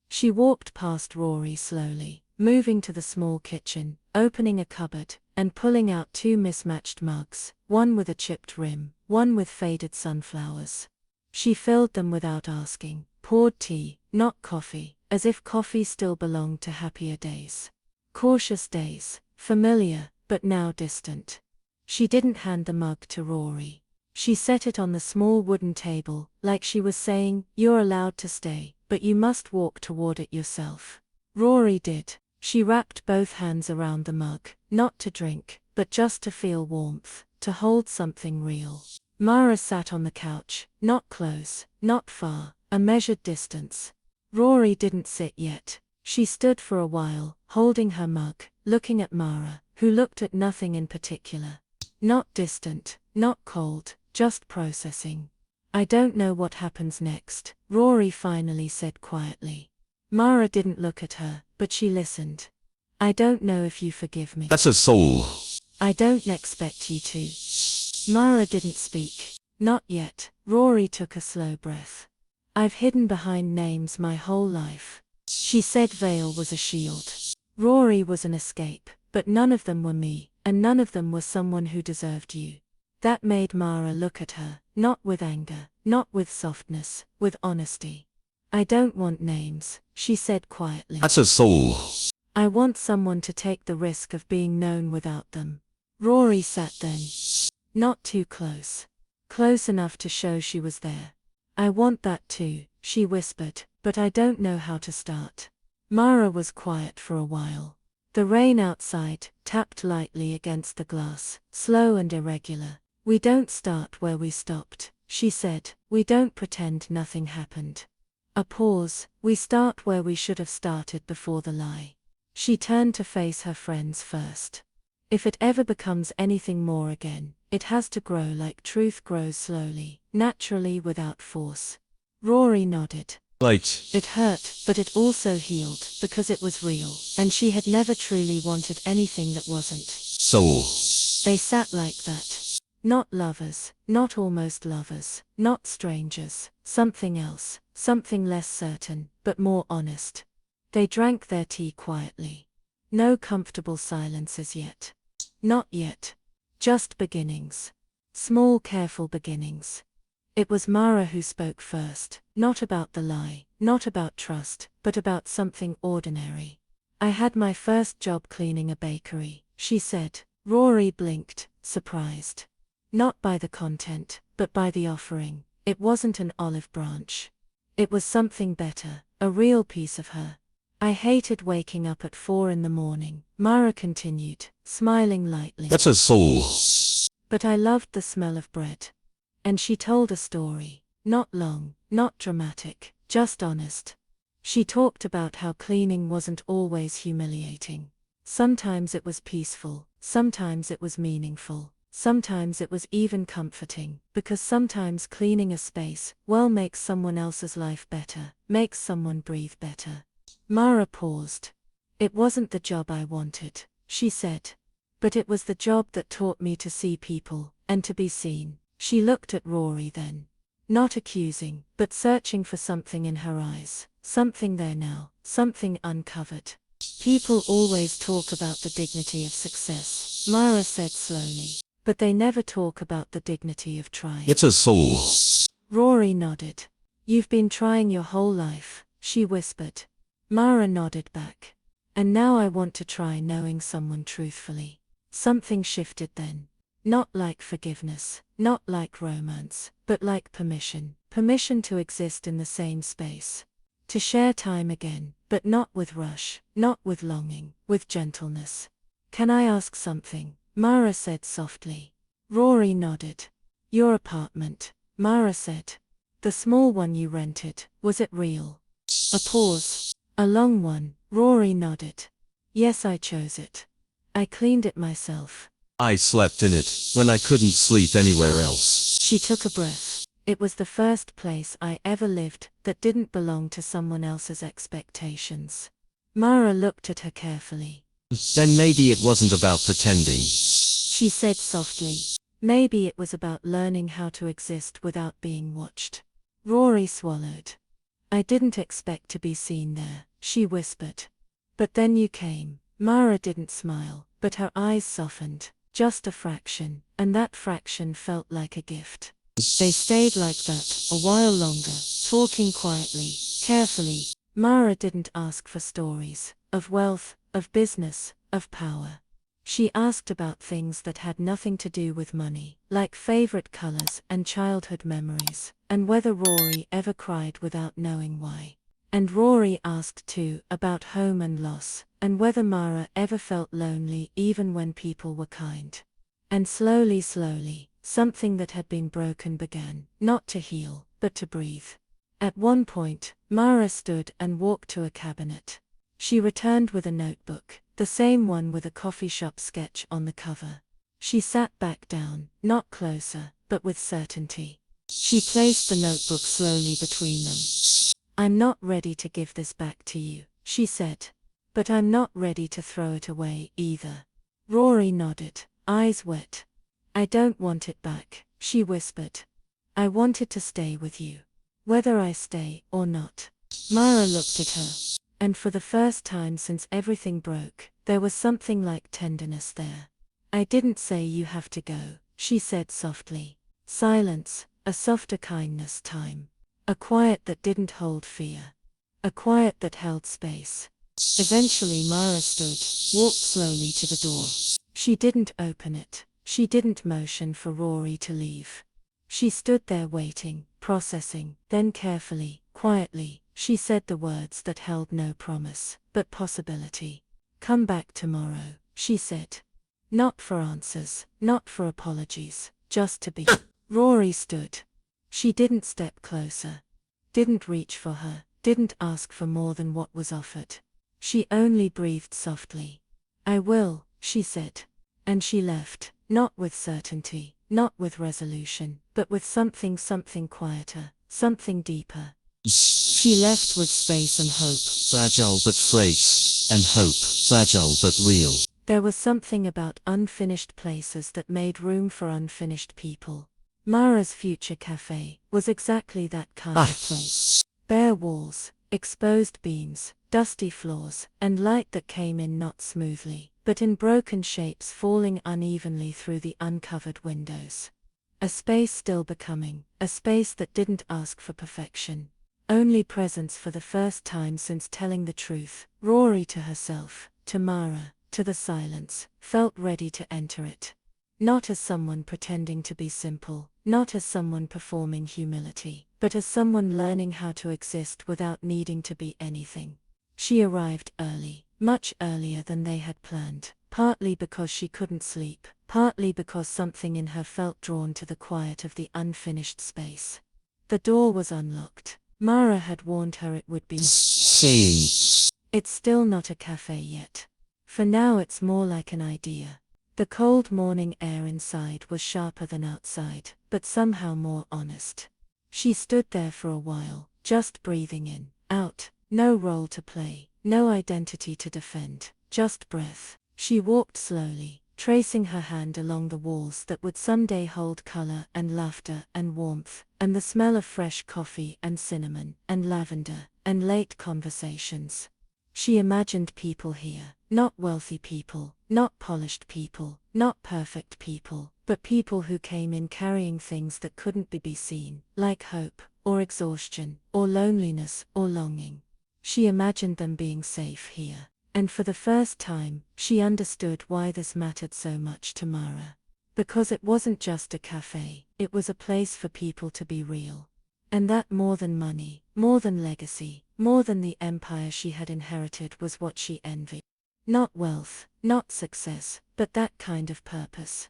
She walked past Rory slowly, moving to the small kitchen, opening a cupboard, and pulling out two mismatched mugs, one with a chipped rim, one with faded sunflowers. She filled them without asking, poured tea, not coffee, as if coffee still belonged to happier days. Cautious days, familiar, but now distant. She didn't hand the mug to Rory. She set it on the small wooden table, like she was saying, "You're allowed to stay, but you must walk toward it yourself." Rory did. She wrapped both hands around the mug, not to drink, but just to feel warmth, to hold something real. Mara sat on the couch, not close, not far, a measured distance. Rory didn't sit yet. She stood for a while, holding her mug, looking at Mara, who looked at nothing in particular. Not distant, not cold, just processing. "I don't know what happens next," Rory finally said quietly. Mara didn't look at her, but she listened. "I don't know if you forgive me. That's a soul. I don't expect you to." Mara didn't speak. Not yet. Rory took a slow breath. "I've hidden behind names my whole life." She said veil was a shield. Rory was an escape, but none of them were me, and none of them was someone who deserved you. That made Mara look at her, not with anger, not with softness, with honesty. "I don't want names," she said quietly. That's a soul. "I want someone to take the risk of being known without them." Rory sat then. Not too close. Close enough to show she was there. "I want that too," she whispered, "but I don't know how to start." Mara was quiet for a while. The rain outside tapped lightly against the glass, slow and irregular. "We don't start where we stopped," she said. "We don't pretend nothing happened." A pause. "We start where we should have started before the lie." She turned to face her friends first. "If it ever becomes anything more again, it has to grow like truth grows slowly, naturally without force." Rory nodded. Like. It hurt, but it also healed, because it was real, and she had never truly wanted anything that wasn't. Soul. They sat like that. Not lovers, not almost lovers, not strangers, something else, something less certain, but more honest. They drank their tea quietly. No comfortable silences yet. Not yet. Just beginnings. Small careful beginnings. It was Mara who spoke first, not about the lie, not about trust, but about something ordinary. "I had my first job cleaning a bakery," she said. Rory blinked, surprised. Not by the content, but by the offering. It wasn't an olive branch. It was something better, a real piece of her. I hated waking up at 4 in the morning, Mara continued, smiling lightly. That's a soul. But I loved the smell of bread. And she told a story. Not long, not dramatic, just honest. She talked about how cleaning wasn't always humiliating. Sometimes it was peaceful, sometimes it was meaningful, sometimes it was even comforting, because sometimes cleaning a space, well, makes someone else's life better, makes someone breathe better. Mara paused. It wasn't the job I wanted, she said. But it was the job that taught me to see people, and to be seen. She looked at Rory then. Not accusing, but searching for something in her eyes, something there now, something uncovered. People always talk about the dignity of success, Mara said slowly. But they never talk about the dignity of trying. It's a soul. Rory nodded. You've been trying your whole life, she whispered. Mara nodded back. And now I want to try knowing someone truthfully. Something shifted then. Not like forgiveness, not like romance, but like permission. Permission to exist in the same space. To share time again, but not with rush, not with longing, with gentleness. Can I ask something? Mara said softly. Rory nodded. Your apartment, Mara said. The small one you rented, was it real? A pause. A long one. Rory nodded. Yes, I chose it. I cleaned it myself. I slept in it when I couldn't sleep anywhere else. She took a breath. It was the first place I ever lived that didn't belong to someone else's expectations. Mara looked at her carefully. Then maybe it wasn't about pretending. She said softly. Maybe it was about learning how to exist without being watched. Rory swallowed. I didn't expect to be seen there, she whispered. But then you came. Mara didn't smile, but her eyes softened, just a fraction, and that fraction felt like a gift. They stayed like that, a while longer, talking quietly, carefully. Mara didn't ask for stories, of wealth, of business, of power. She asked about things that had nothing to do with money, like favorite colors and childhood memories, and whether Rory ever cried without knowing why. And Rory asked too about home and loss, and whether Mara ever felt lonely even when people were kind. And slowly, something that had been broken began, not to heal, but to breathe. At one point, Mara stood and walked to a cabinet. She returned with a notebook, the same one with a coffee shop sketch on the cover. She sat back down, not closer, but with certainty. She placed the notebook slowly between them. I'm not ready to give this back to you, she said. But I'm not ready to throw it away either. Rory nodded, eyes wet. I don't want it back, she whispered. I want it to stay with you. Whether I stay or not. Mara looked at her. And for the first time since everything broke, there was something like tenderness there. I didn't say you have to go, she said softly. Silence, a softer kindness time. A quiet that didn't hold fear. A quiet that held space. Eventually Mara stood, walked slowly to the door. She didn't open it. She didn't motion for Rory to leave. She stood there waiting, processing, then carefully, quietly, she said the words that held no promise, but possibility. Come back tomorrow, she said. Not for answers, not for apologies, just to be. Rory stood. She didn't step closer. Didn't reach for her, didn't ask for more than what was offered. She only breathed softly. I will, she said. And she left, not with certainty, not with resolution, but with something quieter, something deeper. She left with space and hope. Fragile but fragrant, and hope, fragile but real. There was something about unfinished places that made room for unfinished people. Mara's future café was exactly that kind of place. Bare walls, exposed beams, dusty floors, and light that came in not smoothly, but in broken shapes falling unevenly through the uncovered windows. A space still becoming, a space that didn't ask for perfection. Only presence for the first time since telling the truth. Rory to herself, to Mara, to the silence, felt ready to enter it. not as someone pretending to be simple, not as someone performing humility, but as someone learning how to exist without needing to be anything. She arrived early, much earlier than they had planned, partly because she couldn't sleep, partly because something in her felt drawn to the quiet of the unfinished space. The door was unlocked. Mara had warned her it would be saying, It's still not a cafe yet. For now it's more like an idea. The cold morning air inside was sharper than outside, but somehow more honest. She stood there for a while, just breathing in, out, no role to play, no identity to defend, just breath. She walked slowly, tracing her hand along the walls that would someday hold color and laughter and warmth, and the smell of fresh coffee and cinnamon and lavender and late conversations. She imagined people here, not wealthy people, not polished people, not perfect people, but people who came in carrying things that couldn't be seen, like hope, or exhaustion, or loneliness, or longing. She imagined them being safe here. And for the first time, she understood why this mattered so much to Mara. Because it wasn't just a cafe, it was a place for people to be real. And that more than money, more than legacy, more than the empire she had inherited was what she envied. Not wealth, not success, but that kind of purpose.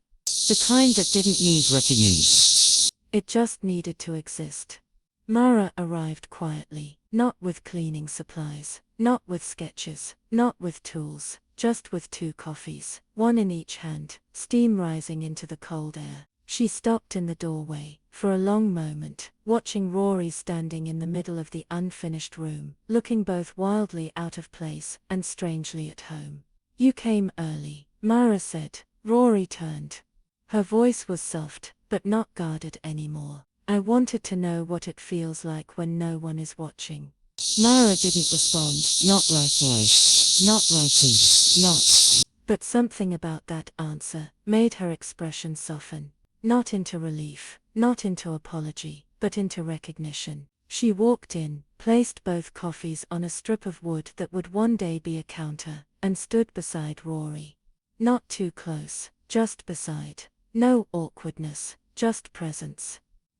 the kind that didn't need recognition. It just needed to exist. Mara arrived quietly, not with cleaning supplies, not with sketches, not with tools, just with 2 coffees, one in each hand, steam rising into the cold air. She stopped in the doorway, for a long moment, watching Rory standing in the middle of the unfinished room, looking both wildly out of place and strangely at home. "You came early," Mara said. Rory turned. Her voice was soft, but not guarded anymore. "I wanted to know what it feels like when no one is watching." Mara didn't respond, not right away, not writing, not. But something about that answer made her expression soften. Not into relief, not into apology, but into recognition. She walked in, placed both coffees on a strip of wood that would one day be a counter, and stood beside Rory. Not too close, just beside. No awkwardness, just presence.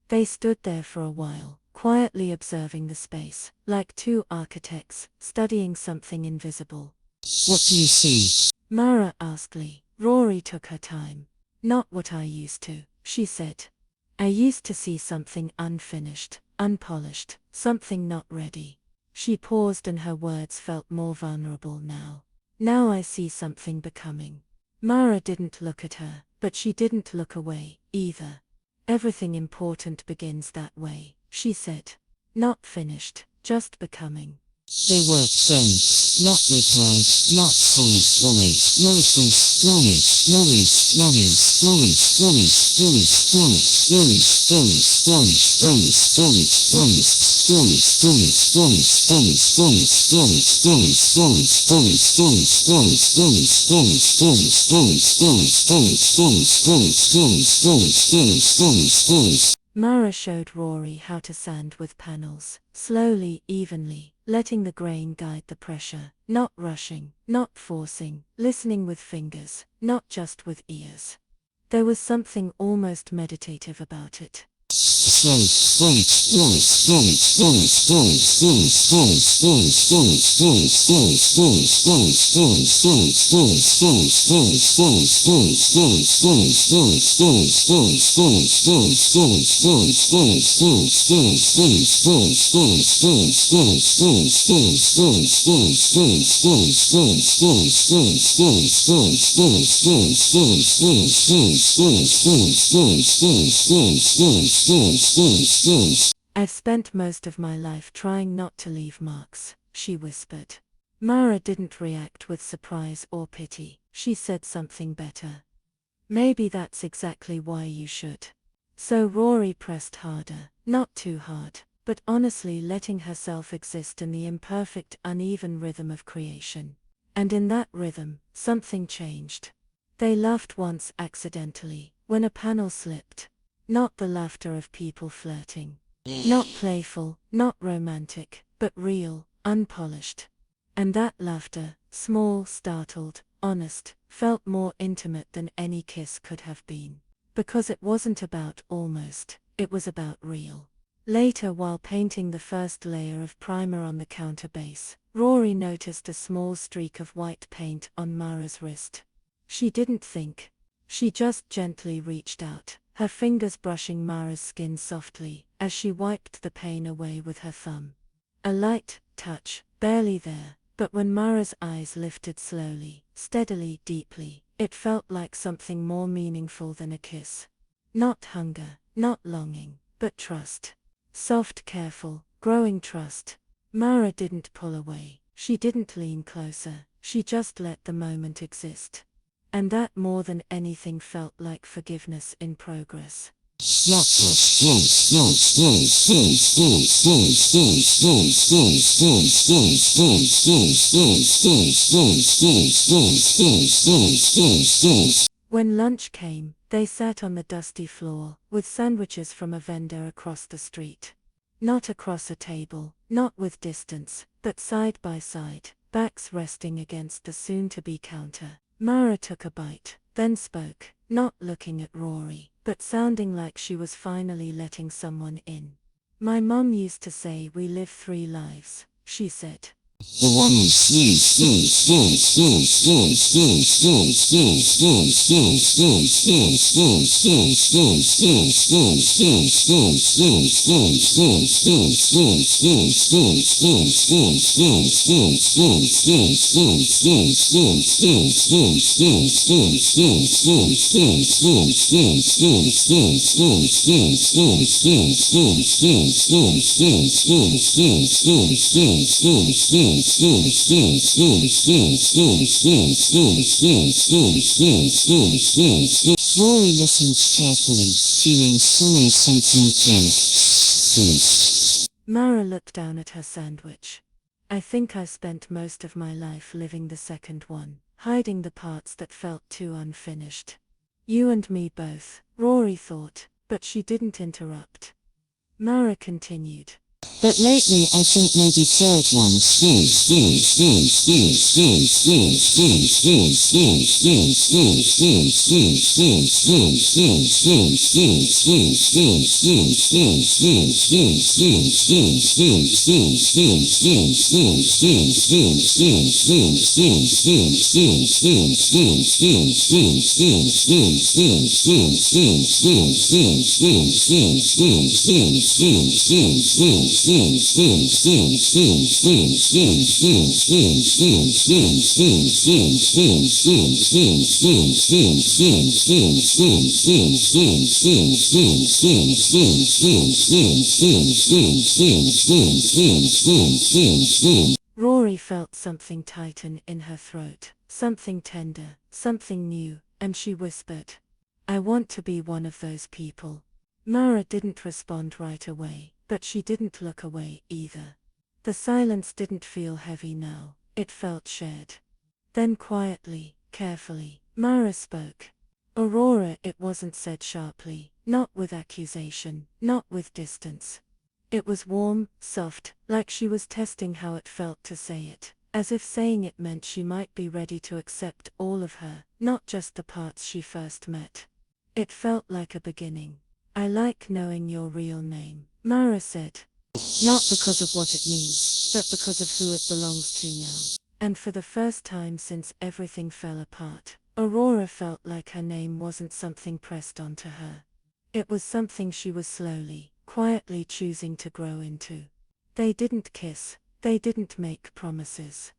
They stood there for a while, quietly observing the space, like 2 architects, studying something invisible. What do you see? Mara asked Lee. Rory took her time. "Not what I used to," she said. "I used to see something unfinished, unpolished, something not ready." She paused and her words felt more vulnerable now. "Now I see something becoming." Mara didn't look at her, but she didn't look away, either. "Everything important begins that way," she said. "Not finished, just becoming." They were friends, not replied, not fully, nourishing, longing, Mara showed Rory how to sand with panels, slowly, evenly, letting the grain guide the pressure, not rushing, not forcing, listening with fingers, not just with ears. There was something almost meditative about it. "I've spent most of my life trying not to leave marks," she whispered. Mara didn't react with surprise or pity. She said something better. "Maybe that's exactly why you should." So Rory pressed harder, not too hard, but honestly letting herself exist in the imperfect, uneven rhythm of creation. And in that rhythm, something changed. They laughed once accidentally, when a panel slipped. Not the laughter of people flirting. Not playful, not romantic, but real, unpolished. And that laughter, small, startled, honest, felt more intimate than any kiss could have been. Because it wasn't about almost, it was about real. Later, while painting the first layer of primer on the counter base, Rory noticed a small streak of white paint on Mara's wrist. She didn't think. She just gently reached out, her fingers brushing Mara's skin softly, as she wiped the pain away with her thumb. A light touch, barely there, but when Mara's eyes lifted slowly, steadily, deeply, it felt like something more meaningful than a kiss. Not hunger, not longing, but trust. Soft, careful, growing trust. Mara didn't pull away, she didn't lean closer, she just let the moment exist. And that more than anything felt like forgiveness in progress. When lunch came, they sat on the dusty floor, with sandwiches from a vendor across the street. Not across a table, not with distance, but side by side, backs resting against the soon-to-be counter. Mara took a bite, then spoke, not looking at Rory, but sounding like she was finally letting someone in. "My mum used to say we live 3 lives," she said. Rory listened carefully, feeling fully something tense. Mara looked down at her sandwich. "I think I spent most of my life living the second one, hiding the parts that felt too unfinished. You and me both," Rory thought, but she didn't interrupt. Mara continued. But lately I think maybe third one. Rory felt something tighten in her throat, something tender, something new, and she whispered, "I want to be one of those people." Mara didn't respond right away, but she didn't look away either. The silence didn't feel heavy now, it felt shared. Then quietly, carefully, Mara spoke. "Aurora," it wasn't said sharply, not with accusation, not with distance. It was warm, soft, like she was testing how it felt to say it, as if saying it meant she might be ready to accept all of her, not just the parts she first met. It felt like a beginning. "I like knowing your real name," Mara said. "Not because of what it means, but because of who it belongs to now." And for the first time since everything fell apart, Aurora felt like her name wasn't something pressed onto her. It was something she was slowly, quietly choosing to grow into. They didn't kiss, they didn't make promises.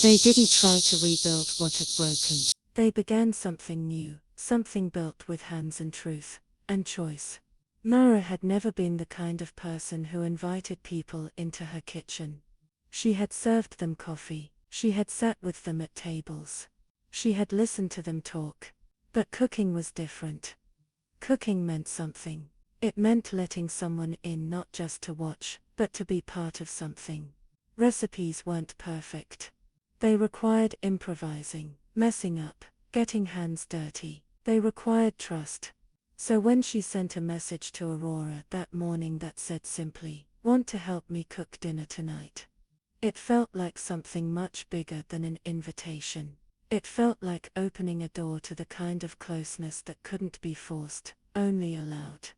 They didn't try to rebuild what had broken. They began something new, something built with hands and truth, and choice. Mara had never been the kind of person who invited people into her kitchen. She had served them coffee, she had sat with them at tables. She had listened to them talk. But cooking was different. Cooking meant something. It meant letting someone in not just to watch, but to be part of something. Recipes weren't perfect. They required improvising, messing up, getting hands dirty. They required trust. So when she sent a message to Aurora that morning that said simply, "Want to help me cook dinner tonight?" it felt like something much bigger than an invitation. It felt like opening a door to the kind of closeness that couldn't be forced, only allowed.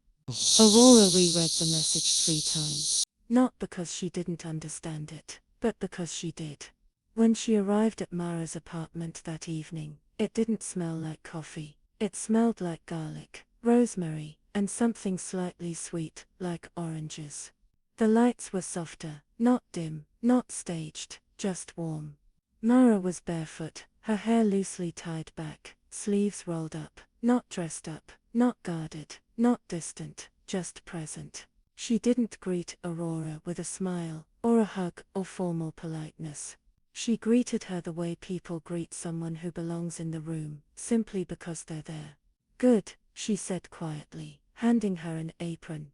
Aurora reread the message 3 times. Not because she didn't understand it, but because she did. When she arrived at Mara's apartment that evening, it didn't smell like coffee. It smelled like garlic, rosemary, and something slightly sweet, like oranges. The lights were softer, not dim, not staged, just warm. Mara was barefoot, her hair loosely tied back, sleeves rolled up, not dressed up, not guarded, not distant, just present. She didn't greet Aurora with a smile, or a hug, or formal politeness. She greeted her the way people greet someone who belongs in the room, simply because they're there. "Good," she said quietly, handing her an apron.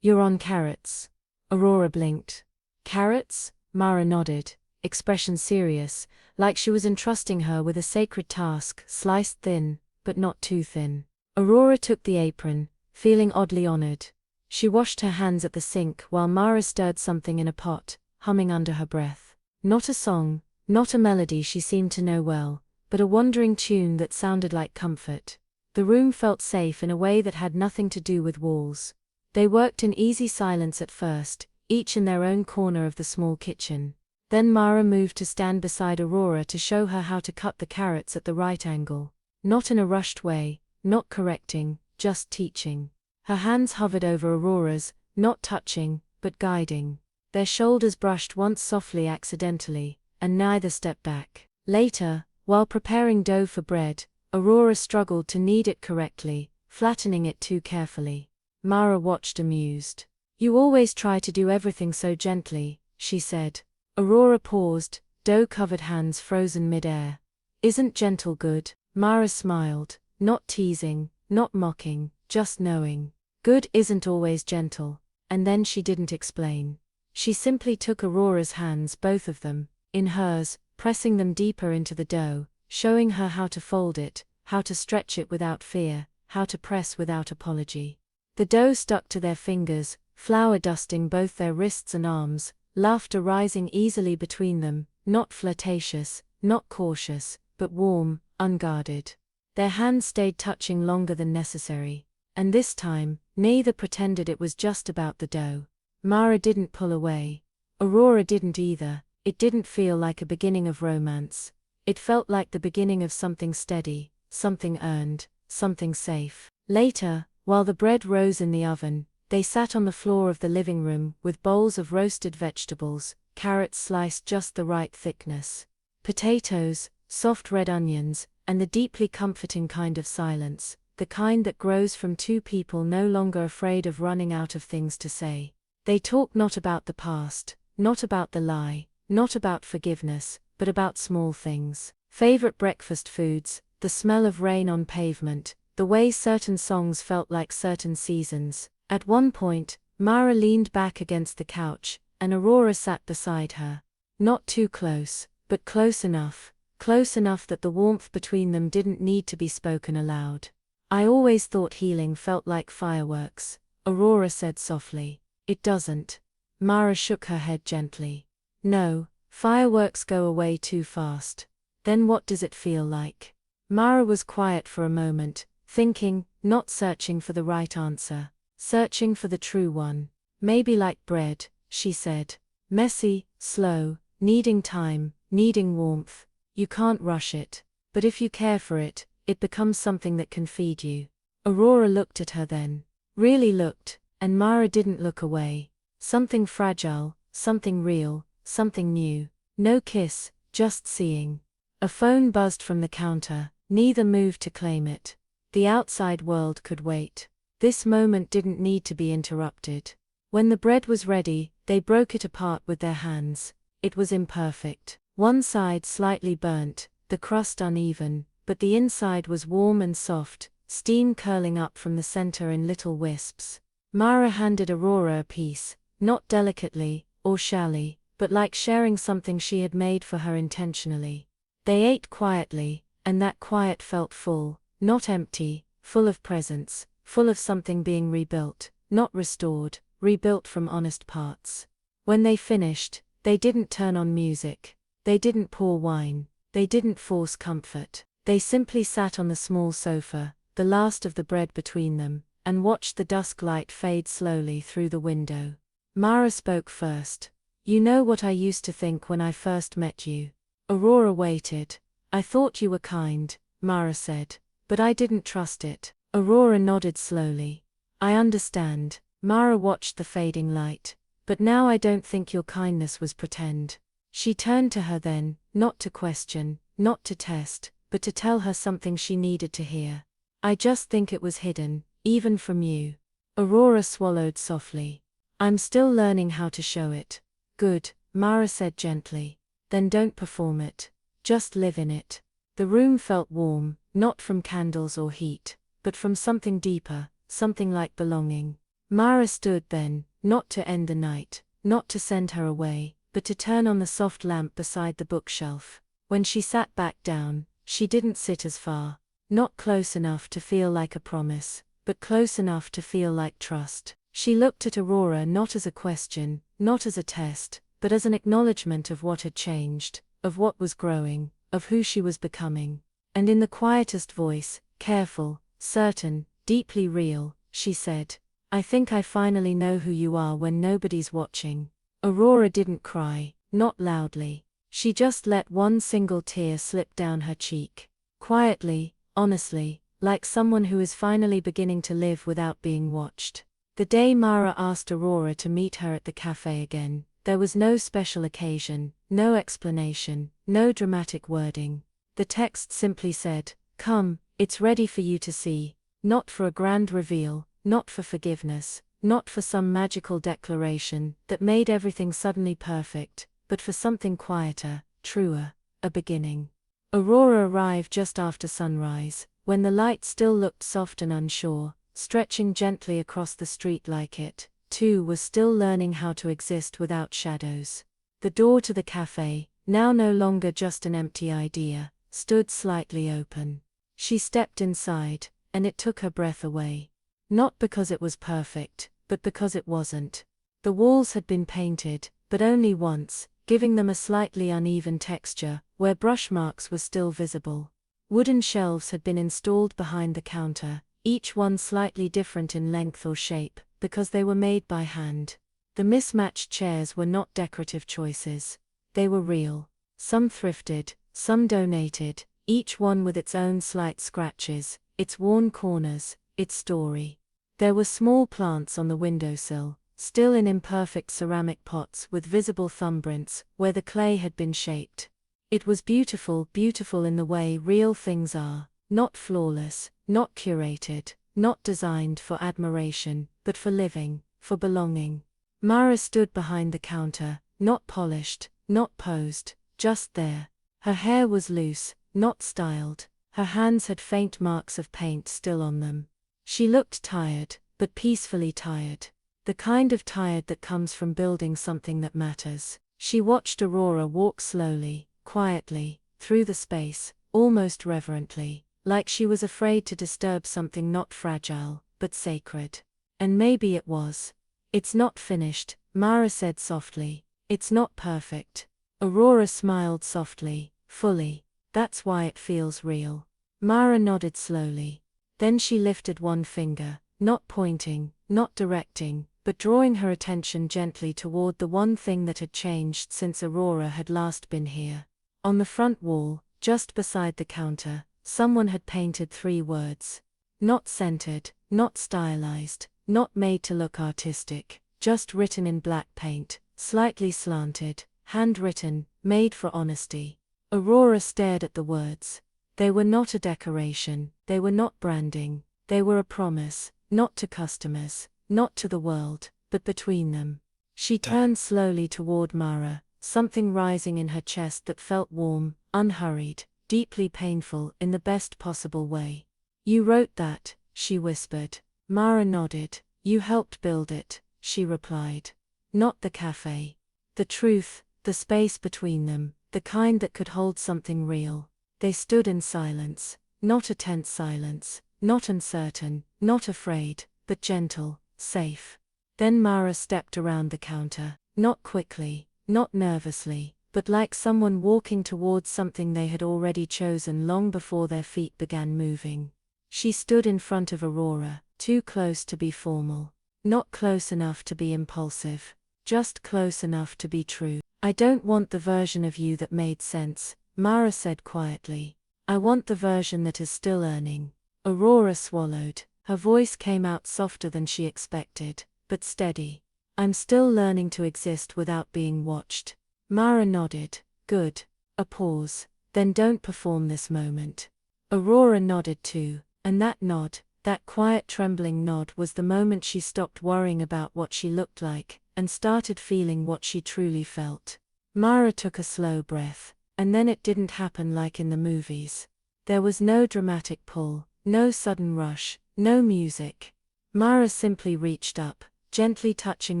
"You're on carrots." Aurora blinked. "Carrots?" Mara nodded, expression serious, like she was entrusting her with a sacred task, sliced thin, but not too thin. Aurora took the apron, feeling oddly honored. She washed her hands at the sink while Mara stirred something in a pot, humming under her breath. Not a song, not a melody she seemed to know well, but a wandering tune that sounded like comfort. The room felt safe in a way that had nothing to do with walls. They worked in easy silence at first, each in their own corner of the small kitchen. Then Mara moved to stand beside Aurora to show her how to cut the carrots at the right angle. Not in a rushed way, not correcting, just teaching. Her hands hovered over Aurora's, not touching, but guiding. Their shoulders brushed once softly accidentally, and neither stepped back. Later, while preparing dough for bread, Aurora struggled to knead it correctly, flattening it too carefully. Mara watched amused. "You always try to do everything so gently," she said. Aurora paused, dough-covered hands frozen mid-air. "Isn't gentle good?" Mara smiled, not teasing, not mocking, just knowing. Good isn't always gentle. And then she didn't explain. She simply took Aurora's hands, both of them, in hers, pressing them deeper into the dough, showing her how to fold it, how to stretch it without fear, how to press without apology. The dough stuck to their fingers, flour dusting both their wrists and arms, laughter rising easily between them, not flirtatious, not cautious, but warm, unguarded. Their hands stayed touching longer than necessary. And this time, neither pretended it was just about the dough. Mara didn't pull away. Aurora didn't either. It didn't feel like a beginning of romance. It felt like the beginning of something steady, something earned, something safe. Later, while the bread rose in the oven, they sat on the floor of the living room with bowls of roasted vegetables, carrots sliced just the right thickness, potatoes, soft red onions, and the deeply comforting kind of silence, the kind that grows from two people no longer afraid of running out of things to say. They talked not about the past, not about the lie, not about forgiveness, but about small things. Favorite breakfast foods, the smell of rain on pavement, the way certain songs felt like certain seasons. At one point, Mara leaned back against the couch, and Aurora sat beside her. Not too close, but close enough that the warmth between them didn't need to be spoken aloud. "I always thought healing felt like fireworks," Aurora said softly. "It doesn't." Mara shook her head gently. "No, fireworks go away too fast. Then what does it feel like?" Mara was quiet for a moment, thinking, not searching for the right answer, searching for the true one. "Maybe like bread," she said. "Messy, slow, needing time, needing warmth. You can't rush it. But if you care for it, it becomes something that can feed you." Aurora looked at her then. Really looked, and Mara didn't look away. Something fragile, something real, something new. No kiss, just seeing. A phone buzzed from the counter, neither moved to claim it. The outside world could wait. This moment didn't need to be interrupted. When the bread was ready, they broke it apart with their hands. It was imperfect. One side slightly burnt, the crust uneven, but the inside was warm and soft, steam curling up from the center in little wisps. Mara handed Aurora a piece, not delicately, or shyly, but like sharing something she had made for her intentionally. They ate quietly, and that quiet felt full, not empty, full of presence, full of something being rebuilt, not restored, rebuilt from honest parts. When they finished, they didn't turn on music. They didn't pour wine. They didn't force comfort. They simply sat on the small sofa, the last of the bread between them, and watched the dusk light fade slowly through the window. Mara spoke first. "You know what I used to think when I first met you." Aurora waited. "I thought you were kind," Mara said. "But I didn't trust it." Aurora nodded slowly. "I understand." Mara watched the fading light. "But now I don't think your kindness was pretend." She turned to her then, not to question, not to test, but to tell her something she needed to hear. "I just think it was hidden, even from you." Aurora swallowed softly. "I'm still learning how to show it." "Good," Mara said gently. "Then don't perform it. Just live in it." The room felt warm, not from candles or heat, but from something deeper, something like belonging. Mara stood then, not to end the night, not to send her away, but to turn on the soft lamp beside the bookshelf. When she sat back down, she didn't sit as far. Not close enough to feel like a promise, but close enough to feel like trust. She looked at Aurora not as a question, not as a test, but as an acknowledgement of what had changed, of what was growing, of who she was becoming. And in the quietest voice, careful, certain, deeply real, she said, "I think I finally know who you are when nobody's watching." Aurora didn't cry, not loudly. She just let one single tear slip down her cheek. Quietly, honestly, like someone who is finally beginning to live without being watched. The day Mara asked Aurora to meet her at the café again, there was no special occasion, no explanation, no dramatic wording. The text simply said, "Come, it's ready for you to see." Not for a grand reveal, not for forgiveness, not for some magical declaration that made everything suddenly perfect, but for something quieter, truer, a beginning. Aurora arrived just after sunrise, when the light still looked soft and unsure, stretching gently across the street like it, too, was still learning how to exist without shadows. The door to the café, now no longer just an empty idea, stood slightly open. She stepped inside, and it took her breath away. Not because it was perfect, but because it wasn't. The walls had been painted, but only once, giving them a slightly uneven texture, where brush marks were still visible. Wooden shelves had been installed behind the counter, each one slightly different in length or shape, because they were made by hand. The mismatched chairs were not decorative choices. They were real. Some thrifted, some donated, each one with its own slight scratches, its worn corners, its story. There were small plants on the windowsill, still in imperfect ceramic pots with visible thumbprints where the clay had been shaped. It was beautiful, beautiful in the way real things are, not flawless, not curated, not designed for admiration, but for living, for belonging. Mara stood behind the counter, not polished, not posed, just there. Her hair was loose, not styled. Her hands had faint marks of paint still on them. She looked tired, but peacefully tired. The kind of tired that comes from building something that matters. She watched Aurora walk slowly, quietly, through the space, almost reverently, like she was afraid to disturb something not fragile, but sacred. And maybe it was. "It's not finished," Mara said softly. "It's not perfect." Aurora smiled softly, fully. "That's why it feels real." Mara nodded slowly. Then she lifted one finger, not pointing, not directing, but drawing her attention gently toward the one thing that had changed since Aurora had last been here. On the front wall, just beside the counter, someone had painted 3 words. Not centered, not stylized, not made to look artistic, just written in black paint, slightly slanted, handwritten, made for honesty. Aurora stared at the words. They were not a decoration, they were not branding, they were a promise, not to customers, not to the world, but between them. She turned slowly toward Mara, something rising in her chest that felt warm, unhurried, deeply painful in the best possible way. "You wrote that," she whispered. Mara nodded. "You helped build it," she replied. "Not the café. The truth, the space between them, the kind that could hold something real." They stood in silence, not a tense silence, not uncertain, not afraid, but gentle, safe. Then Mara stepped around the counter, not quickly, not nervously, but like someone walking towards something they had already chosen long before their feet began moving. She stood in front of Aurora, too close to be formal, not close enough to be impulsive, just close enough to be true. "I don't want the version of you that made sense," Mara said quietly. "I want the version that is still earning." Aurora swallowed. Her voice came out softer than she expected, but steady. "I'm still learning to exist without being watched." Mara nodded. "Good." A pause. "Then don't perform this moment." Aurora nodded too, and that nod, that quiet trembling nod, was the moment she stopped worrying about what she looked like, and started feeling what she truly felt. Mara took a slow breath, and then it didn't happen like in the movies. There was no dramatic pull, no sudden rush, no music. Mara simply reached up, gently touching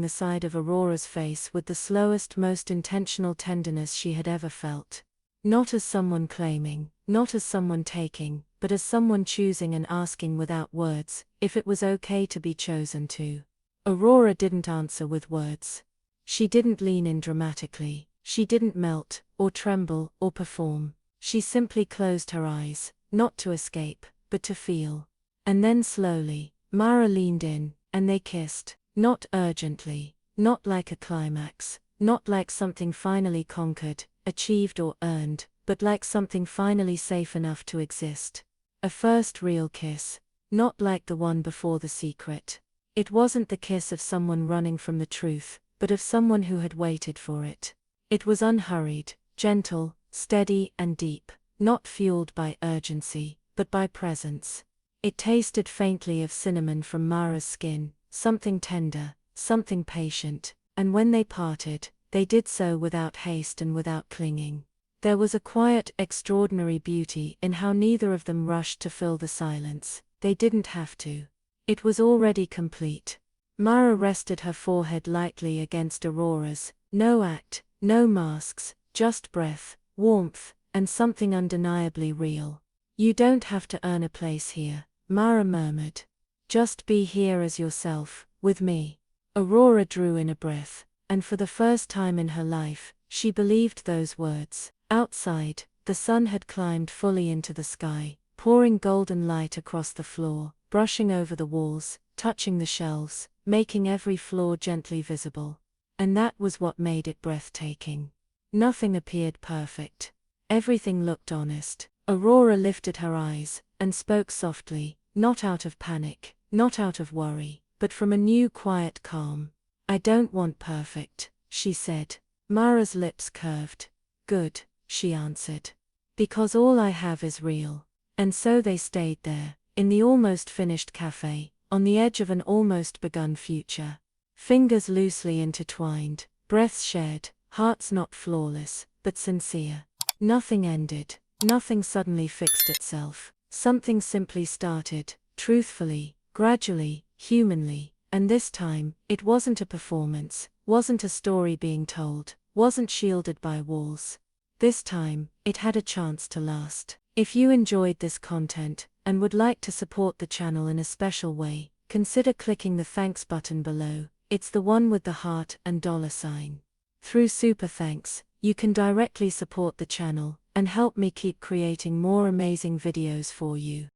the side of Aurora's face with the slowest, most intentional tenderness she had ever felt. Not as someone claiming, not as someone taking, but as someone choosing and asking without words, if it was okay to be chosen to. Aurora didn't answer with words. She didn't lean in dramatically, she didn't melt, or tremble, or perform. She simply closed her eyes, not to escape, but to feel. And then slowly, Mara leaned in, and they kissed, not urgently, not like a climax, not like something finally conquered, achieved or earned, but like something finally safe enough to exist. A first real kiss, not like the one before the secret. It wasn't the kiss of someone running from the truth, but of someone who had waited for it. It was unhurried, gentle, steady and deep, not fueled by urgency, but by presence. It tasted faintly of cinnamon from Mara's skin, something tender, something patient, and when they parted, they did so without haste and without clinging. There was a quiet, extraordinary beauty in how neither of them rushed to fill the silence. They didn't have to. It was already complete. Mara rested her forehead lightly against Aurora's. No act, no masks, just breath, warmth, and something undeniably real. "You don't have to earn a place here," Mara murmured. "Just be here as yourself, with me." Aurora drew in a breath, and for the first time in her life, she believed those words. Outside, the sun had climbed fully into the sky, pouring golden light across the floor, brushing over the walls, touching the shelves, making every flaw gently visible. And that was what made it breathtaking. Nothing appeared perfect. Everything looked honest. Aurora lifted her eyes, and spoke softly, not out of panic, not out of worry, but from a new quiet calm. "I don't want perfect," she said. Mara's lips curved. "Good," she answered. "Because all I have is real." And so they stayed there, in the almost finished café, on the edge of an almost begun future. Fingers loosely intertwined, breaths shared, hearts not flawless, but sincere. Nothing ended, nothing suddenly fixed itself. Something simply started, truthfully, gradually, humanly, and this time, it wasn't a performance, wasn't a story being told, wasn't shielded by walls. This time, it had a chance to last. If you enjoyed this content, and would like to support the channel in a special way, consider clicking the thanks button below. It's the one with the heart and $sign. Through Super Thanks, you can directly support the channel, and help me keep creating more amazing videos for you.